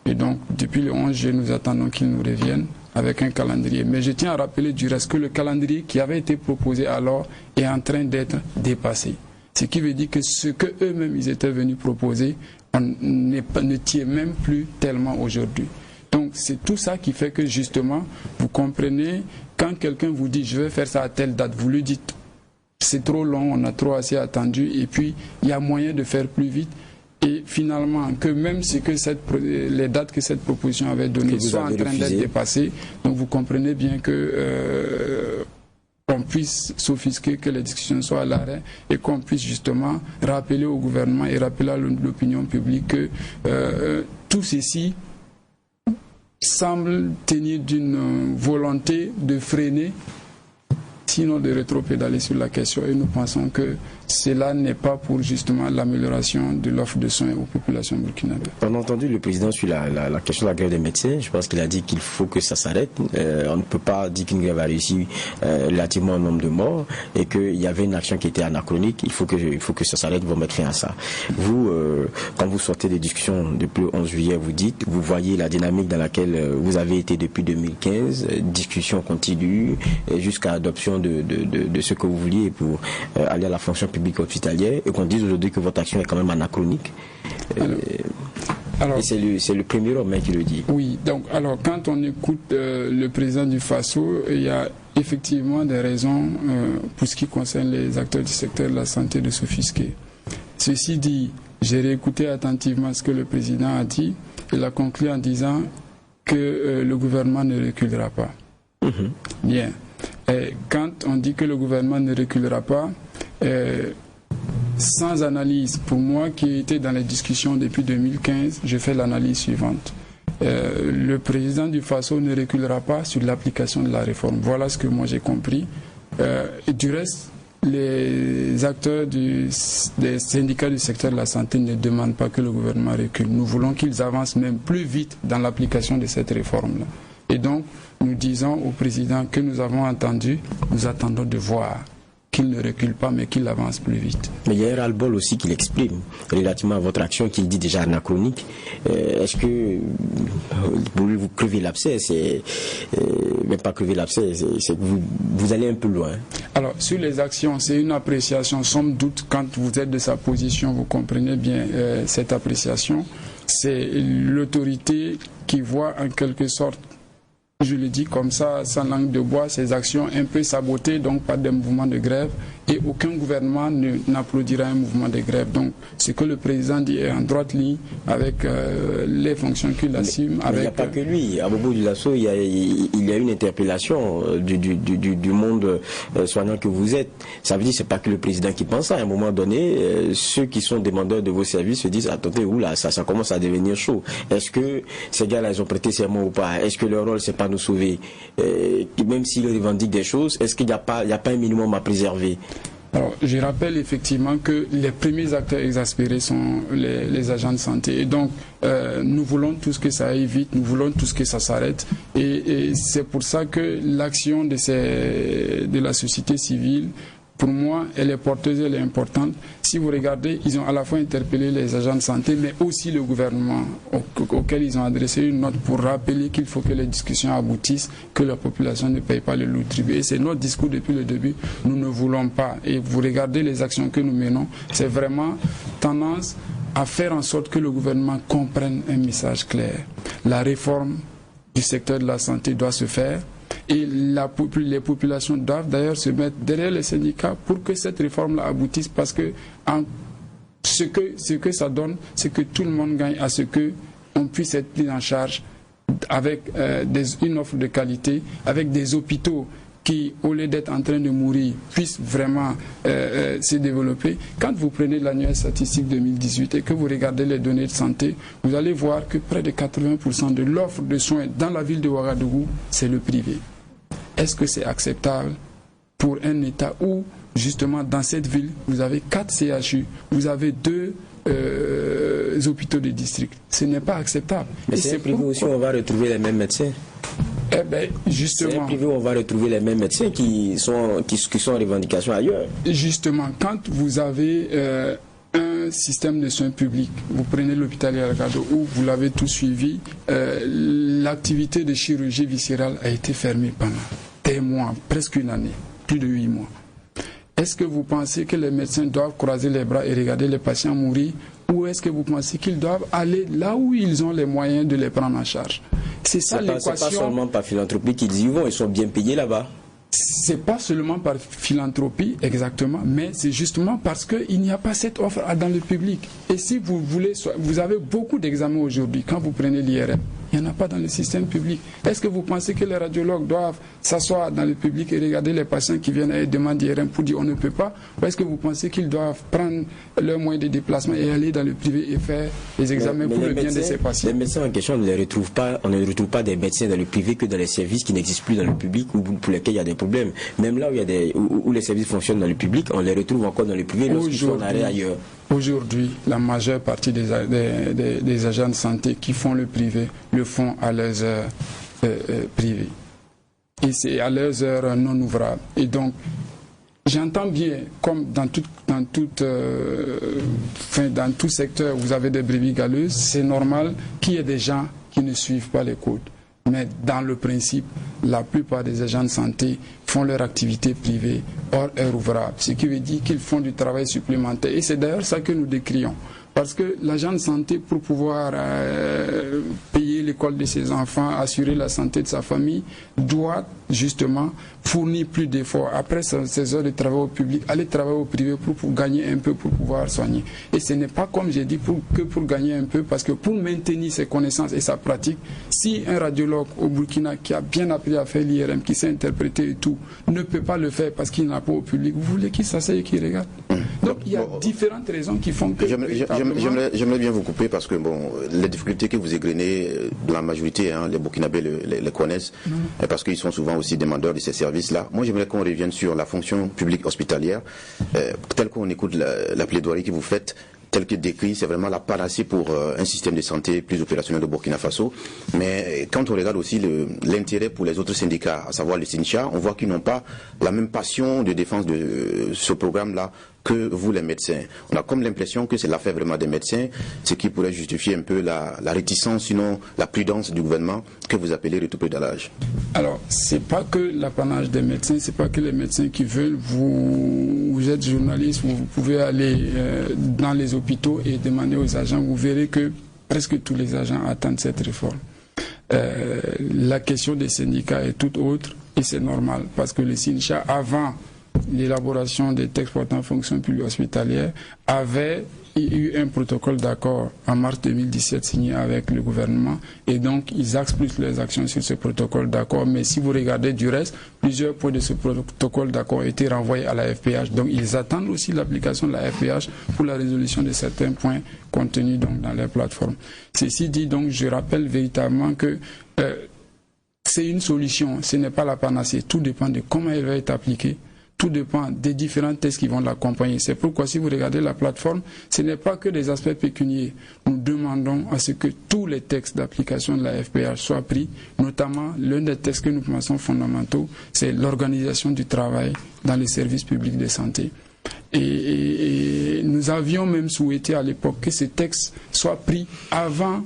Et donc, depuis le 11 juillet, nous attendons qu'ils nous reviennent avec un calendrier. Mais je tiens à rappeler du reste que le calendrier qui avait été proposé alors est en train d'être dépassé. Ce qui veut dire que ce qu'eux-mêmes ils étaient venus proposer, on ne tient même plus tellement aujourd'hui. Donc, c'est tout ça qui fait que justement, vous comprenez, quand quelqu'un vous dit « je vais faire ça à telle date », vous lui dites « c'est trop long, on a trop assez attendu » et puis il y a moyen de faire plus vite. Et finalement, que même si les dates que cette proposition avait données soient en train d'être dépassées, donc vous comprenez bien que qu'on puisse s'offusquer, que les discussions soient à l'arrêt et qu'on puisse justement rappeler au gouvernement et rappeler à l'opinion publique que tout ceci semble tenir d'une volonté de freiner, sinon de rétropédaler sur la question. Et nous pensons que cela n'est pas pour justement l'amélioration de l'offre de soins aux populations burkinabées. On a entendu le président sur la question de la grève des médecins. Je pense qu'il a dit qu'il faut que ça s'arrête. On ne peut pas dire qu'une grève a réussi relativement au nombre de morts et qu'il y avait une action qui était anachronique. Il faut que ça s'arrête, vous mettre fin à ça. Vous, quand vous sortez des discussions depuis le 11 juillet, vous voyez la dynamique dans laquelle vous avez été depuis 2015, discussion continue jusqu'à l'adoption de ce que vous vouliez pour aller à la fonction publique hospitalière, et qu'on dise aujourd'hui que votre action est quand même anachronique. Et c'est le premier homme qui le dit. Oui, donc alors quand on écoute le président du FASO, il y a effectivement des raisons pour ce qui concerne les acteurs du secteur de la santé de s'offusquer. Ceci dit, j'ai réécouté attentivement ce que le président a dit. Il a conclu en disant que le gouvernement ne reculera pas. Bien. Et quand on dit que le gouvernement ne reculera pas, sans analyse, pour moi qui était dans les discussions depuis 2015, je fais l'analyse suivante. Le président du FASO ne reculera pas sur l'application de la réforme. Voilà ce que moi j'ai compris. Et du reste, les acteurs des syndicats du secteur de la santé ne demandent pas que le gouvernement recule. Nous voulons qu'ils avancent même plus vite dans l'application de cette réforme-là. Et donc, nous disons au président que nous avons entendu, nous attendons de voir qu'il ne recule pas, mais qu'il avance plus vite. Mais il y a un ras-le-bol aussi qu'il exprime relativement à votre action, qu'il dit déjà anachronique. Est-ce que vous crevez l'abcès, même pas crever l'abcès, c'est que vous allez un peu loin? Alors, sur les actions, c'est une appréciation, somme toute, quand vous êtes de sa position, vous comprenez bien cette appréciation. C'est l'autorité qui voit en quelque sorte, je le dis comme ça, sans langue de bois, ces actions un peu sabotées, donc par des mouvements de grève, et aucun gouvernement n'applaudira un mouvement de grève. Donc, ce que le président dit est en droite ligne avec les fonctions qu'il assume. Mais il n'y a pas que lui. À Bobo Dioulasso, il y a une interpellation du monde soignant que vous êtes. Ça veut dire que ce n'est pas que le président qui pense ça. À un moment donné, ceux qui sont demandeurs de vos services se disent, attendez, oula, ça commence à devenir chaud. Est-ce que ces gars-là, ils ont prêté serment ou pas? Est-ce que leur rôle, c'est pas nous sauver? Même s'ils revendiquent des choses, est-ce qu'il n'y a pas un minimum à préserver? Alors, je rappelle effectivement que les premiers acteurs exaspérés sont les agents de santé. Et donc, nous voulons tous que ça aille vite, nous voulons tous que ça s'arrête. Et c'est pour ça que l'action de la société civile, pour moi, elle est porteuse, elle est importante. Si vous regardez, ils ont à la fois interpellé les agents de santé, mais aussi le gouvernement, auquel ils ont adressé une note pour rappeler qu'il faut que les discussions aboutissent, que la population ne paye pas le lourd tribut. Et c'est notre discours depuis le début. Nous ne voulons pas. Et vous regardez les actions que nous menons, c'est vraiment tendance à faire en sorte que le gouvernement comprenne un message clair. La réforme du secteur de la santé doit se faire. Et les populations doivent d'ailleurs se mettre derrière les syndicats pour que cette réforme-là aboutisse, parce que ce que ça donne, c'est que tout le monde gagne à ce qu'on puisse être pris en charge avec une offre de qualité, avec des hôpitaux qui, au lieu d'être en train de mourir, puissent vraiment se développer. Quand vous prenez l'annuaire statistique 2018 et que vous regardez les données de santé, vous allez voir que près de 80% de l'offre de soins dans la ville de Ouagadougou, c'est le privé. Est-ce que c'est acceptable pour un État où, justement, dans cette ville, vous avez 4 CHU, vous avez 2 hôpitaux de district? Ce n'est pas acceptable. Mais c'est privé aussi où on va retrouver les mêmes médecins. Eh bien, justement. C'est privé où on va retrouver les mêmes médecins qui sont en revendication ailleurs. Justement, quand vous avez un système de soins publics, vous prenez l'hôpital Yalgado où vous l'avez tout suivi, l'activité de chirurgie viscérale a été fermée pendant des mois, presque une année, plus de 8 mois. Est-ce que vous pensez que les médecins doivent croiser les bras et regarder les patients mourir, ou est-ce que vous pensez qu'ils doivent aller là où ils ont les moyens de les prendre en charge? C'est ça l'équation. C'est pas seulement par philanthropie qu'ils y vont, ils sont bien payés là-bas. C'est pas seulement par philanthropie, exactement, mais c'est justement parce qu'il n'y a pas cette offre dans le public. Et si vous voulez, vous avez beaucoup d'examens aujourd'hui. Quand vous prenez l'IRM, Il n'y en a pas dans le système public. Est-ce que vous pensez que les radiologues doivent s'asseoir dans le public et regarder les patients qui viennent et demander IRM pour dire on ne peut pas? Ou est-ce que vous pensez qu'ils doivent prendre leur moyen de déplacement et aller dans le privé et faire les examens pour le bien de ces patients? Les médecins en question, on ne retrouve pas des médecins dans le privé que dans les services qui n'existent plus dans le public ou pour lesquels il y a des problèmes. Même là où les services fonctionnent dans le public, on les retrouve encore dans le privé lorsqu'ils sont en arrêt ailleurs. Aujourd'hui, la majeure partie des agents de santé qui font le privé le font à leurs heures privées. Et c'est à leurs heures non ouvrables. Et donc, j'entends bien, comme dans tout secteur, vous avez des brebis galeuses, c'est normal qu'il y ait des gens qui ne suivent pas les codes. Mais dans le principe, la plupart des agents de santé font leur activité privée hors heure ouvrable, ce qui veut dire qu'ils font du travail supplémentaire. Et c'est d'ailleurs ça que nous décrions. Parce que l'agent de santé, pour pouvoir payer l'école de ses enfants, assurer la santé de sa famille, doit justement fournir plus d'efforts. Après ses heures de travail au public, aller travailler au privé pour gagner un peu, pour pouvoir soigner. Et ce n'est pas, comme j'ai dit, que pour gagner un peu, parce que pour maintenir ses connaissances et sa pratique, si un radiologue au Burkina qui a bien appris à faire l'IRM, qui sait interpréter et tout, ne peut pas le faire parce qu'il n'a pas au public, vous voulez qu'il s'asseye et qu'il regarde? Donc il y a différentes raisons qui font que... J'aimerais bien vous couper parce que les difficultés que vous égrenez, la majorité, les Burkinabés les connaissent, parce qu'ils sont souvent aussi demandeurs de ces services-là. Moi, j'aimerais qu'on revienne sur la fonction publique hospitalière, telle qu'on écoute la plaidoirie que vous faites, tel que décrit, c'est vraiment la panacée pour un système de santé plus opérationnel au Burkina Faso. Mais quand on regarde aussi l'intérêt pour les autres syndicats, à savoir le SYNCHA, on voit qu'ils n'ont pas la même passion de défense de ce programme-là que vous, les médecins. On a comme l'impression que c'est l'affaire vraiment des médecins, ce qui pourrait justifier un peu la réticence, sinon la prudence du gouvernement que vous appelez retour pédalage. Alors, c'est pas que l'apanage des médecins, c'est pas que les médecins qui veulent. Vous êtes journaliste, vous pouvez aller dans les hôpitaux et demander aux agents, vous verrez que presque tous les agents attendent cette réforme. La question des syndicats est toute autre et c'est normal parce que le SYNCHA, avant l'élaboration des textes portant fonction publique hospitalière, avait eu un protocole d'accord en mars 2017 signé avec le gouvernement et donc ils axent plus leurs actions sur ce protocole d'accord. Mais si vous regardez du reste, plusieurs points de ce protocole d'accord ont été renvoyés à la FPH. Donc ils attendent aussi l'application de la FPH pour la résolution de certains points contenus donc dans les plateformes. Ceci dit, donc je rappelle véritablement que c'est une solution, ce n'est pas la panacée. Tout dépend de comment elle va être appliquée. Tout dépend des différents tests qui vont l'accompagner. C'est pourquoi si vous regardez la plateforme, ce n'est pas que des aspects pécuniaires. Nous demandons à ce que tous les textes d'application de la FPH soient pris, notamment l'un des textes que nous pensons fondamentaux, c'est l'organisation du travail dans les services publics de santé. Et nous avions même souhaité à l'époque que ces textes soient pris avant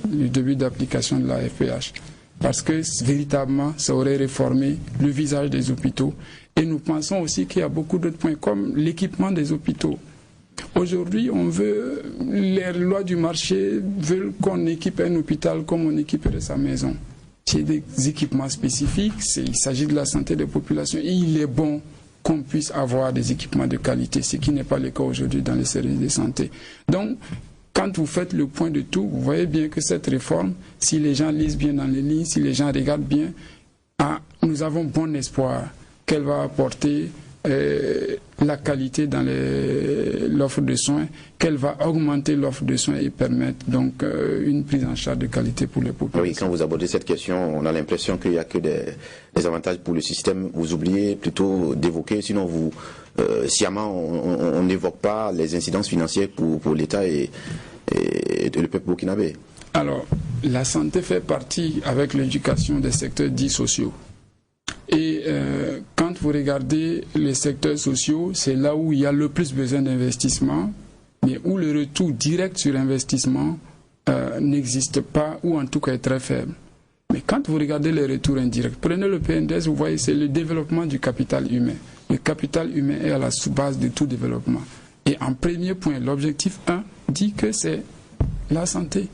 le début d'application de la FPH. Parce que véritablement, ça aurait réformé le visage des hôpitaux. Et nous pensons aussi qu'il y a beaucoup d'autres points, comme l'équipement des hôpitaux. Aujourd'hui, les lois du marché veulent qu'on équipe un hôpital comme on équiperait sa maison. C'est des équipements spécifiques, il s'agit de la santé des populations. Et il est bon qu'on puisse avoir des équipements de qualité, ce qui n'est pas le cas aujourd'hui dans les services de santé. Donc, quand vous faites le point de tout, vous voyez bien que cette réforme, si les gens lisent bien dans les lignes, si les gens regardent bien, nous avons bon espoir qu'elle va apporter la qualité dans l'offre de soins, qu'elle va augmenter l'offre de soins et permettre donc une prise en charge de qualité pour les populations. Oui, quand vous abordez cette question, on a l'impression qu'il n'y a que des avantages pour le système. Vous oubliez plutôt d'évoquer, sinon sciemment on n'évoque pas les incidences financières pour l'État et le peuple burkinabé. Alors, la santé fait partie, avec l'éducation, des secteurs dits sociaux. Et quand vous regardez les secteurs sociaux, c'est là où il y a le plus besoin d'investissement, mais où le retour direct sur investissement n'existe pas, ou en tout cas est très faible. Mais quand vous regardez les retours indirects, prenez le PNDS, vous voyez, c'est le développement du capital humain. Le capital humain est à la base de tout développement. Et en premier point, l'objectif 1 dit que c'est la santé,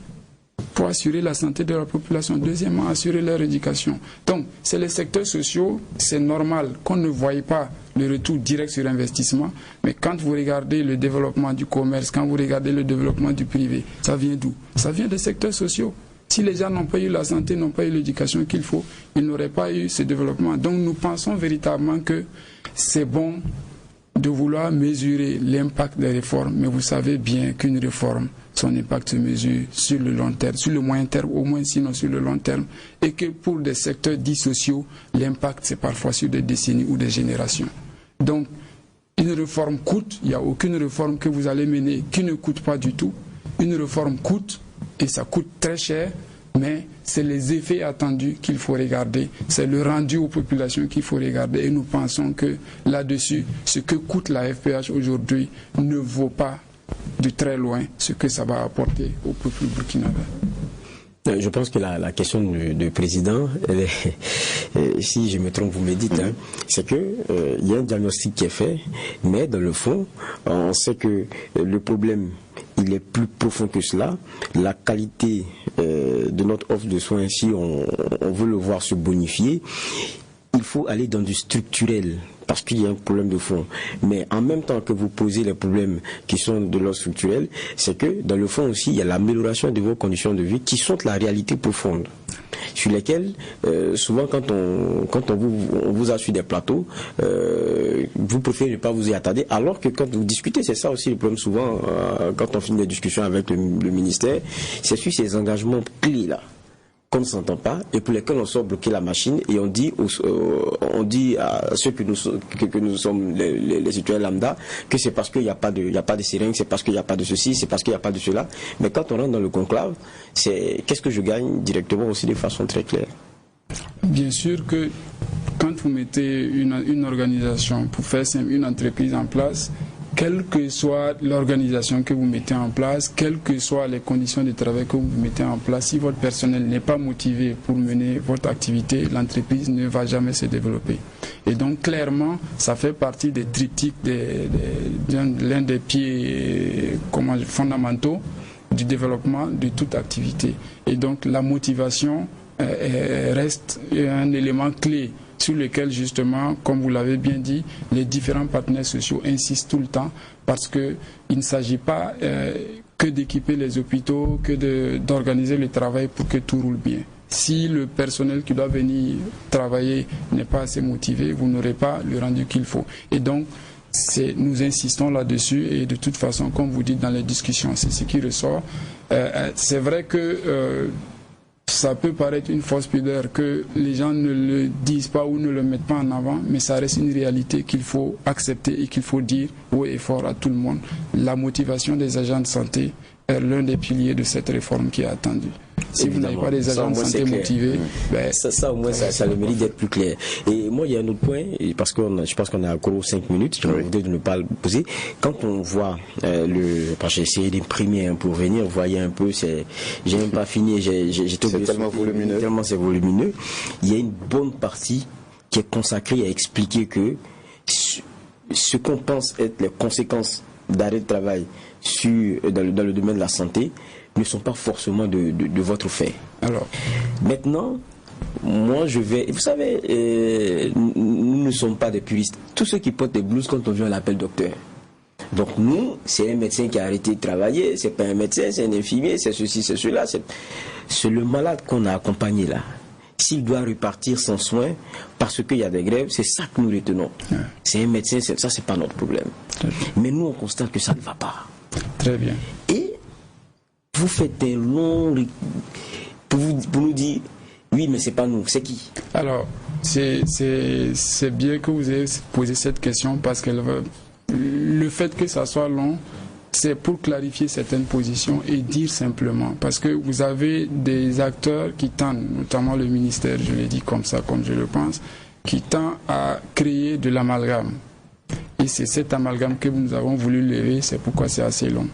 pour assurer la santé de la population. Deuxièmement, assurer leur éducation. Donc, c'est les secteurs sociaux, c'est normal qu'on ne voie pas le retour direct sur investissement, mais quand vous regardez le développement du commerce, quand vous regardez le développement du privé, ça vient d'où? Ça vient des secteurs sociaux. Si les gens n'ont pas eu la santé, n'ont pas eu l'éducation qu'il faut, ils n'auraient pas eu ce développement. Donc nous pensons véritablement que c'est bon de vouloir mesurer l'impact des réformes, mais vous savez bien qu'une réforme, son impact se mesure sur le long terme, sur le moyen terme, au moins sinon sur le long terme, et que pour des secteurs dits sociaux, l'impact c'est parfois sur des décennies ou des générations. Donc, une réforme coûte, il n'y a aucune réforme que vous allez mener qui ne coûte pas du tout. Une réforme coûte, et ça coûte très cher, mais c'est les effets attendus qu'il faut regarder, c'est le rendu aux populations qu'il faut regarder, et nous pensons que là-dessus, ce que coûte la FPH aujourd'hui ne vaut pas de très loin ce que ça va apporter au peuple burkinabé. Je pense que la question du président, si je me trompe, vous me dites, c'est que il y a un diagnostic qui est fait, mais dans le fond, on sait que le problème, il est plus profond que cela. La qualité de notre offre de soins, si on veut le voir se bonifier, il faut aller dans du structurel, parce qu'il y a un problème de fond. Mais en même temps que vous posez les problèmes qui sont de l'ordre structurel, c'est que dans le fond aussi, il y a l'amélioration de vos conditions de vie qui sont la réalité profonde, sur lesquelles, souvent quand on vous a sur des plateaux, vous préférez ne pas vous y attarder, alors que quand vous discutez, c'est ça aussi le problème souvent, quand on finit des discussions avec le ministère, c'est sur ces engagements clés-là qu'on ne s'entend pas et pour lesquels on sort bloquer la machine, et on dit à ceux que nous sommes les citoyens lambda que c'est parce qu'il n'y a pas de seringue, c'est parce qu'il n'y a pas de ceci, c'est parce qu'il n'y a pas de cela. Mais quand on rentre dans le conclave, c'est qu'est-ce que je gagne directement aussi de façon très claire. Bien sûr que quand vous mettez une organisation, pour faire simple, une entreprise en place, quelle que soit l'organisation que vous mettez en place, quelles que soient les conditions de travail que vous mettez en place, si votre personnel n'est pas motivé pour mener votre activité, l'entreprise ne va jamais se développer. Et donc clairement, ça fait partie des triptyques, l'un des pieds fondamentaux du développement de toute activité. Et donc la motivation reste un élément clé sur lequel justement, comme vous l'avez bien dit, les différents partenaires sociaux insistent tout le temps, parce qu'il ne s'agit pas que d'équiper les hôpitaux, que d'organiser le travail pour que tout roule bien. Si le personnel qui doit venir travailler n'est pas assez motivé, vous n'aurez pas le rendu qu'il faut. Et donc, nous insistons là-dessus, et de toute façon, comme vous dites dans les discussions, c'est ce qui ressort. C'est vrai que ça peut paraître une fausse pudeur que les gens ne le disent pas ou ne le mettent pas en avant, mais ça reste une réalité qu'il faut accepter et qu'il faut dire haut et fort à tout le monde. La motivation des agents de santé est l'un des piliers de cette réforme qui est attendue. Si vous n'avez pas des agents de santé motivés, ça au moins ça le mérite d'être plus clair. Et moi il y a un autre point, parce que je pense qu'on a encore 5 minutes, je voudrais de ne pas le poser. Quand on voit j'ai essayé d'imprimer pour venir, vous voyez un peu, j'ai même pas fini, c'est tellement volumineux. Tellement c'est volumineux. Il y a une bonne partie qui est consacrée à expliquer que ce qu'on pense être les conséquences d'arrêt de travail dans le domaine de la santé ne sont pas forcément de votre fait. Alors, maintenant, moi vous savez, nous ne sommes pas des puristes. Tous ceux qui portent des blouses, quand on vient, on l'appelle docteur. Donc nous, c'est un médecin qui a arrêté de travailler, c'est pas un médecin, c'est un infirmier, c'est ceci, c'est cela. C'est le malade qu'on a accompagné là. S'il doit repartir sans soin parce qu'il y a des grèves, c'est ça que nous retenons. C'est un médecin, ça c'est pas notre problème. Mais nous, on constate que ça ne va pas. Très bien. Et vous faites un long pour nous dire oui, mais c'est pas nous, c'est qui? Alors, c'est bien que vous ayez posé cette question, parce que le fait que ça soit long, c'est pour clarifier certaines positions et dire simplement, parce que vous avez des acteurs qui tendent, notamment le ministère, je l'ai dit comme ça, comme je le pense, qui tend à créer de l'amalgame. Et c'est cet amalgame que nous avons voulu lever, c'est pourquoi c'est assez long.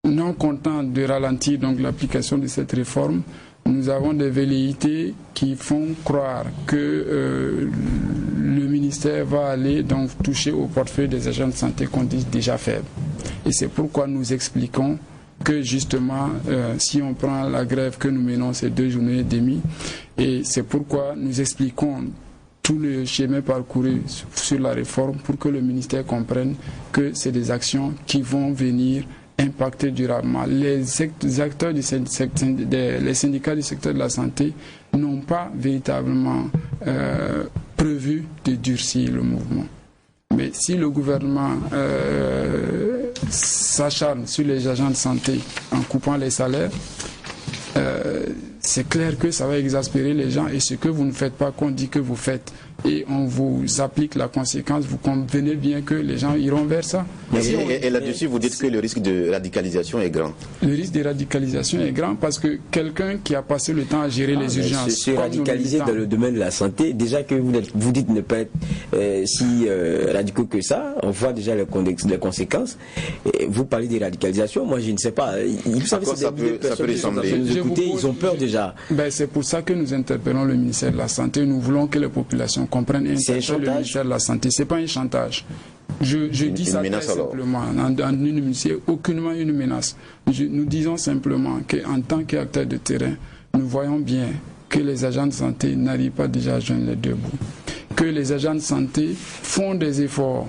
Non content de ralentir donc l'application de cette réforme, nous avons des velléités qui font croire que le ministère va aller donc toucher au portefeuille des agents de santé qu'on dit déjà faibles. Et c'est pourquoi nous expliquons que justement, si on prend la grève que nous menons, c'est 2 journées et demie, et c'est pourquoi nous expliquons tout le chemin parcouru sur la réforme pour que le ministère comprenne que c'est des actions qui vont venir impacter durablement. Les acteurs les syndicats du secteur de la santé n'ont pas véritablement prévu de durcir le mouvement. Mais si le gouvernement s'acharne sur les agents de santé en coupant les salaires, c'est clair que ça va exaspérer les gens, et ce que vous ne faites pas, qu'on dit que vous faites, et on vous applique la conséquence, vous convenez bien que les gens iront vers ça. Et là-dessus, vous dites que le risque de radicalisation est grand. Le risque de radicalisation est grand parce que quelqu'un qui a passé le temps à gérer les urgences... Se radicaliser dans le domaine de la santé, déjà que vous dites ne pas être si radicaux que ça, on voit déjà les conséquences. Et vous parlez de radicalisation, moi je ne sais pas. Ça peut ressembler. Ils ont peur déjà. C'est pour ça que nous interpellons le ministère de la Santé. Nous voulons que les populations comprennent et interpellent le ministère de la Santé. Ce n'est pas un chantage. Je dis ça très simplement. C'est aucunement une menace. Nous disons simplement qu'en tant qu'acteurs de terrain, nous voyons bien que les agents de santé n'arrivent pas déjà à joindre les deux bouts. Que les agents de santé font des efforts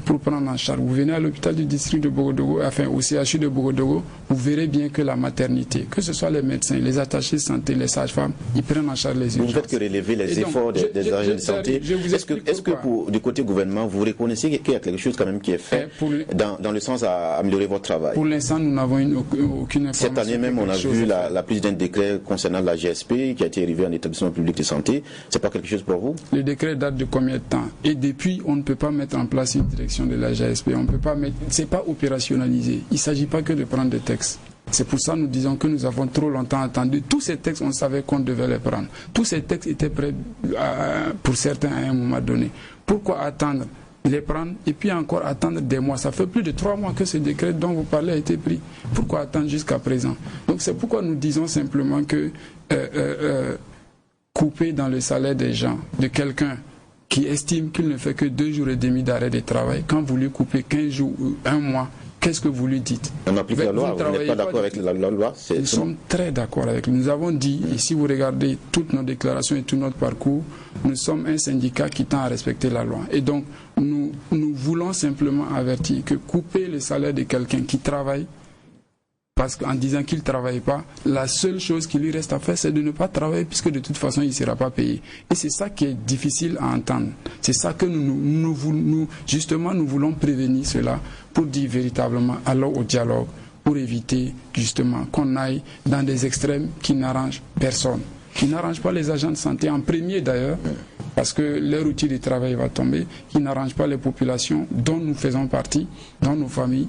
pour prendre en charge. Vous venez à l'hôpital du district de Bogodogo, enfin au CHU de Bogodogo, vous verrez bien que la maternité, que ce soit les médecins, les attachés de santé, les sages-femmes, ils prennent en charge les urgences. Vous faites que relever les efforts des agents de santé. Est-ce que du côté gouvernement, vous reconnaissez qu'il y a quelque chose quand même qui est fait dans le sens à améliorer votre travail? Pour l'instant, nous n'avons aucune information. Cette année même, on a vu la prise d'un décret concernant la GSP qui a été arrivé en établissement public de santé. C'est pas quelque chose pour vous? Le décret date de combien de temps? Et depuis, on ne peut pas mettre en place une direction de la GSP, on peut pas mettre, c'est pas opérationnalisé. Il ne s'agit pas que de prendre des textes. C'est pour ça que nous disons que nous avons trop longtemps attendu. Tous ces textes, on savait qu'on devait les prendre. Tous ces textes étaient prêts pour certains à un moment donné. Pourquoi attendre, les prendre et puis encore attendre des mois? Ça fait plus de 3 mois que ce décret dont vous parlez a été pris. Pourquoi attendre jusqu'à présent? Donc c'est pourquoi nous disons simplement que couper dans le salaire des gens, de quelqu'un qui estime qu'il ne fait que 2 jours et demi d'arrêt de travail, quand vous lui coupez 15 jours ou 1 mois, qu'est-ce que vous lui dites? On applique la loi, vous n'êtes pas d'accord avec la loi? Nous sommes très d'accord avec lui. Nous avons dit, et si vous regardez toutes nos déclarations et tout notre parcours, nous sommes un syndicat qui tend à respecter la loi. Et donc, nous voulons simplement avertir que couper le salaire de quelqu'un qui travaille, parce qu'en disant qu'il ne travaille pas, la seule chose qui lui reste à faire, c'est de ne pas travailler, puisque de toute façon, il ne sera pas payé. Et c'est ça qui est difficile à entendre. C'est ça que nous voulons prévenir cela, pour dire véritablement, allons au dialogue, pour éviter justement qu'on aille dans des extrêmes qui n'arrangent personne, qui n'arrangent pas les agents de santé, en premier d'ailleurs, parce que leur outil de travail va tomber, qui n'arrangent pas les populations dont nous faisons partie, dans nos familles,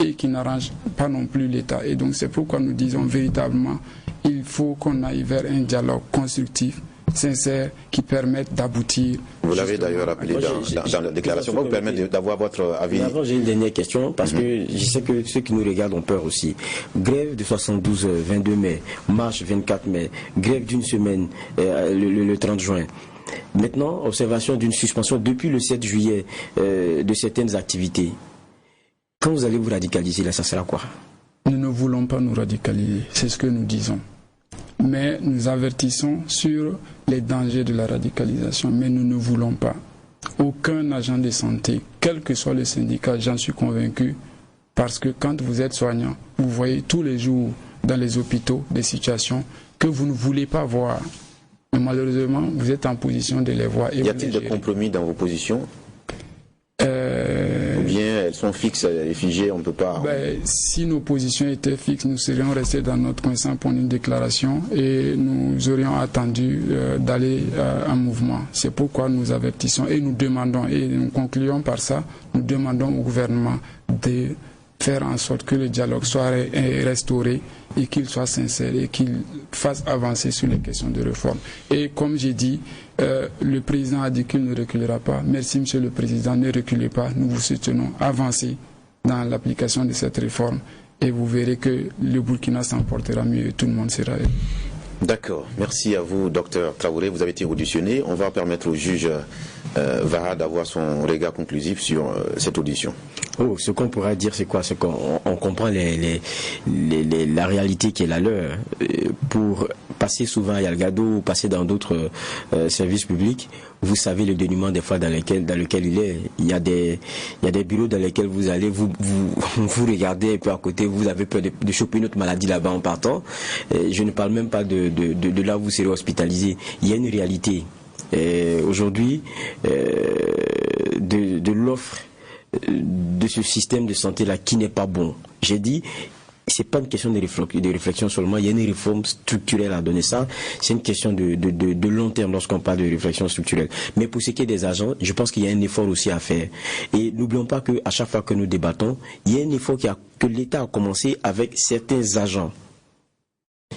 et qui n'arrange pas non plus l'État. Et donc c'est pourquoi nous disons véritablement il faut qu'on aille vers un dialogue constructif, sincère, qui permette d'aboutir. Vous l'avez d'ailleurs appelé dans la déclaration, vous permettre d'avoir votre avis. Avant, j'ai une dernière question, parce que je sais que ceux qui nous regardent ont peur aussi. Grève de 72 22 mai, marche 24 mai, grève d'une semaine le 30 juin. Maintenant, observation d'une suspension depuis le 7 juillet de certaines activités. Quand vous allez vous radicaliser, là, ça sera quoi? Nous ne voulons pas nous radicaliser, c'est ce que nous disons. Mais nous avertissons sur les dangers de la radicalisation, mais nous ne voulons pas. Aucun agent de santé, quel que soit le syndicat, j'en suis convaincu, parce que quand vous êtes soignant, vous voyez tous les jours dans les hôpitaux des situations que vous ne voulez pas voir. Mais malheureusement, vous êtes en position de les voir. Y a-t-il des compromis dans vos positions? Ou bien elles sont fixes et figées, on ne peut pas... Si nos positions étaient fixes, nous serions restés dans notre coin sans prendre une déclaration et nous aurions attendu d'aller en mouvement. C'est pourquoi nous avertissons et nous demandons, et nous concluons par ça, nous demandons au gouvernement de faire en sorte que le dialogue soit restauré et qu'il soit sincère et qu'il fasse avancer sur les questions de réforme. Et comme j'ai dit, le président a dit qu'il ne reculera pas. Merci Monsieur le Président, ne reculez pas, nous vous soutenons, avancez dans l'application de cette réforme et vous verrez que le Burkina s'en portera mieux et tout le monde sera heureux. D'accord, merci à vous Dr Traoré, vous avez été auditionné. On va permettre au juge Vaha d'avoir son regard conclusif sur cette audition. Oh, ce qu'on pourra dire, c'est quoi? C'est qu'on comprend la réalité qui est la leur. Pour passer souvent à Yalgado ou passer dans d'autres services publics, vous savez le dénuement des fois dans lequel il est. Il y a des bureaux dans lesquels vous allez, vous regardez un peu à côté, vous avez peur de choper une autre maladie là-bas en partant. Je ne parle même pas de là où vous serez hospitalisé. Il y a une réalité. Aujourd'hui, de l'offre de ce système de santé là qui n'est pas bon. J'ai dit, c'est pas une question de réflexion seulement, il y a une réforme structurelle à donner ça. C'est une question de long terme lorsqu'on parle de réflexion structurelle. Mais pour ce qui est des agents, je pense qu'il y a un effort aussi à faire. Et n'oublions pas qu'à chaque fois que nous débattons, il y a un effort que l'État a commencé avec certains agents.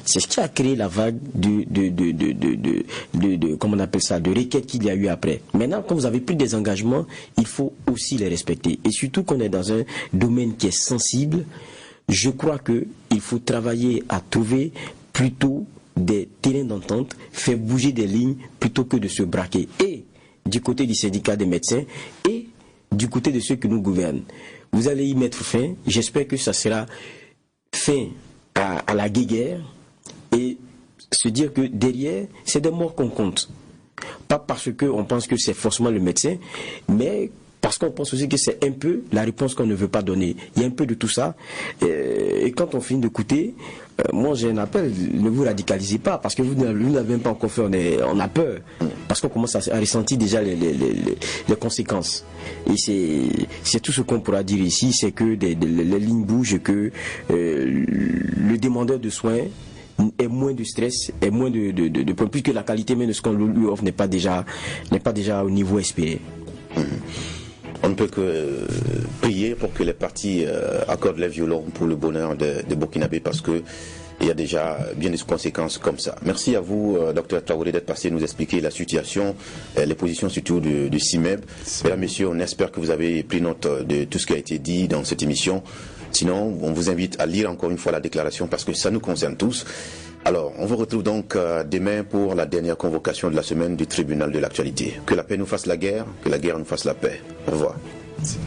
C'est ce qui a créé la vague comment on appelle ça, de requêtes qu'il y a eu après. Maintenant, quand vous avez pris des engagements, il faut aussi les respecter. Et surtout qu'on est dans un domaine qui est sensible, je crois qu'il faut travailler à trouver plutôt des terrains d'entente, faire bouger des lignes plutôt que de se braquer. Et du côté du syndicat des médecins et du côté de ceux qui nous gouvernent. Vous allez y mettre fin. J'espère que ça sera fin à la guéguerre. Et se dire que derrière, c'est des morts qu'on compte. Pas parce qu'on pense que c'est forcément le médecin, mais parce qu'on pense aussi que c'est un peu la réponse qu'on ne veut pas donner. Il y a un peu de tout ça. Et quand on finit d'écouter, moi j'ai un appel, ne vous radicalisez pas, parce que vous n'avez même pas encore fait, on a peur. Parce qu'on commence à ressentir déjà les conséquences. Et c'est tout ce qu'on pourra dire ici, c'est que les lignes bougent, que le demandeur de soins est moins de stress, est moins de plus que la qualité même de ce qu'on lui offre n'est pas déjà au niveau espéré. On ne peut que prier pour que les partis accordent les violons pour le bonheur des Burkinabés, parce que il y a déjà bien des conséquences comme ça. Merci à vous, Dr Traoré, d'être passé nous expliquer la situation, les positions surtout du CIMEB. Mesdames, Messieurs, on espère que vous avez pris note de tout ce qui a été dit dans cette émission. Sinon, on vous invite à lire encore une fois la déclaration parce que ça nous concerne tous. Alors, on vous retrouve donc demain pour la dernière convocation de la semaine du tribunal de l'actualité. Que la paix nous fasse la guerre, que la guerre nous fasse la paix. Au revoir. Merci.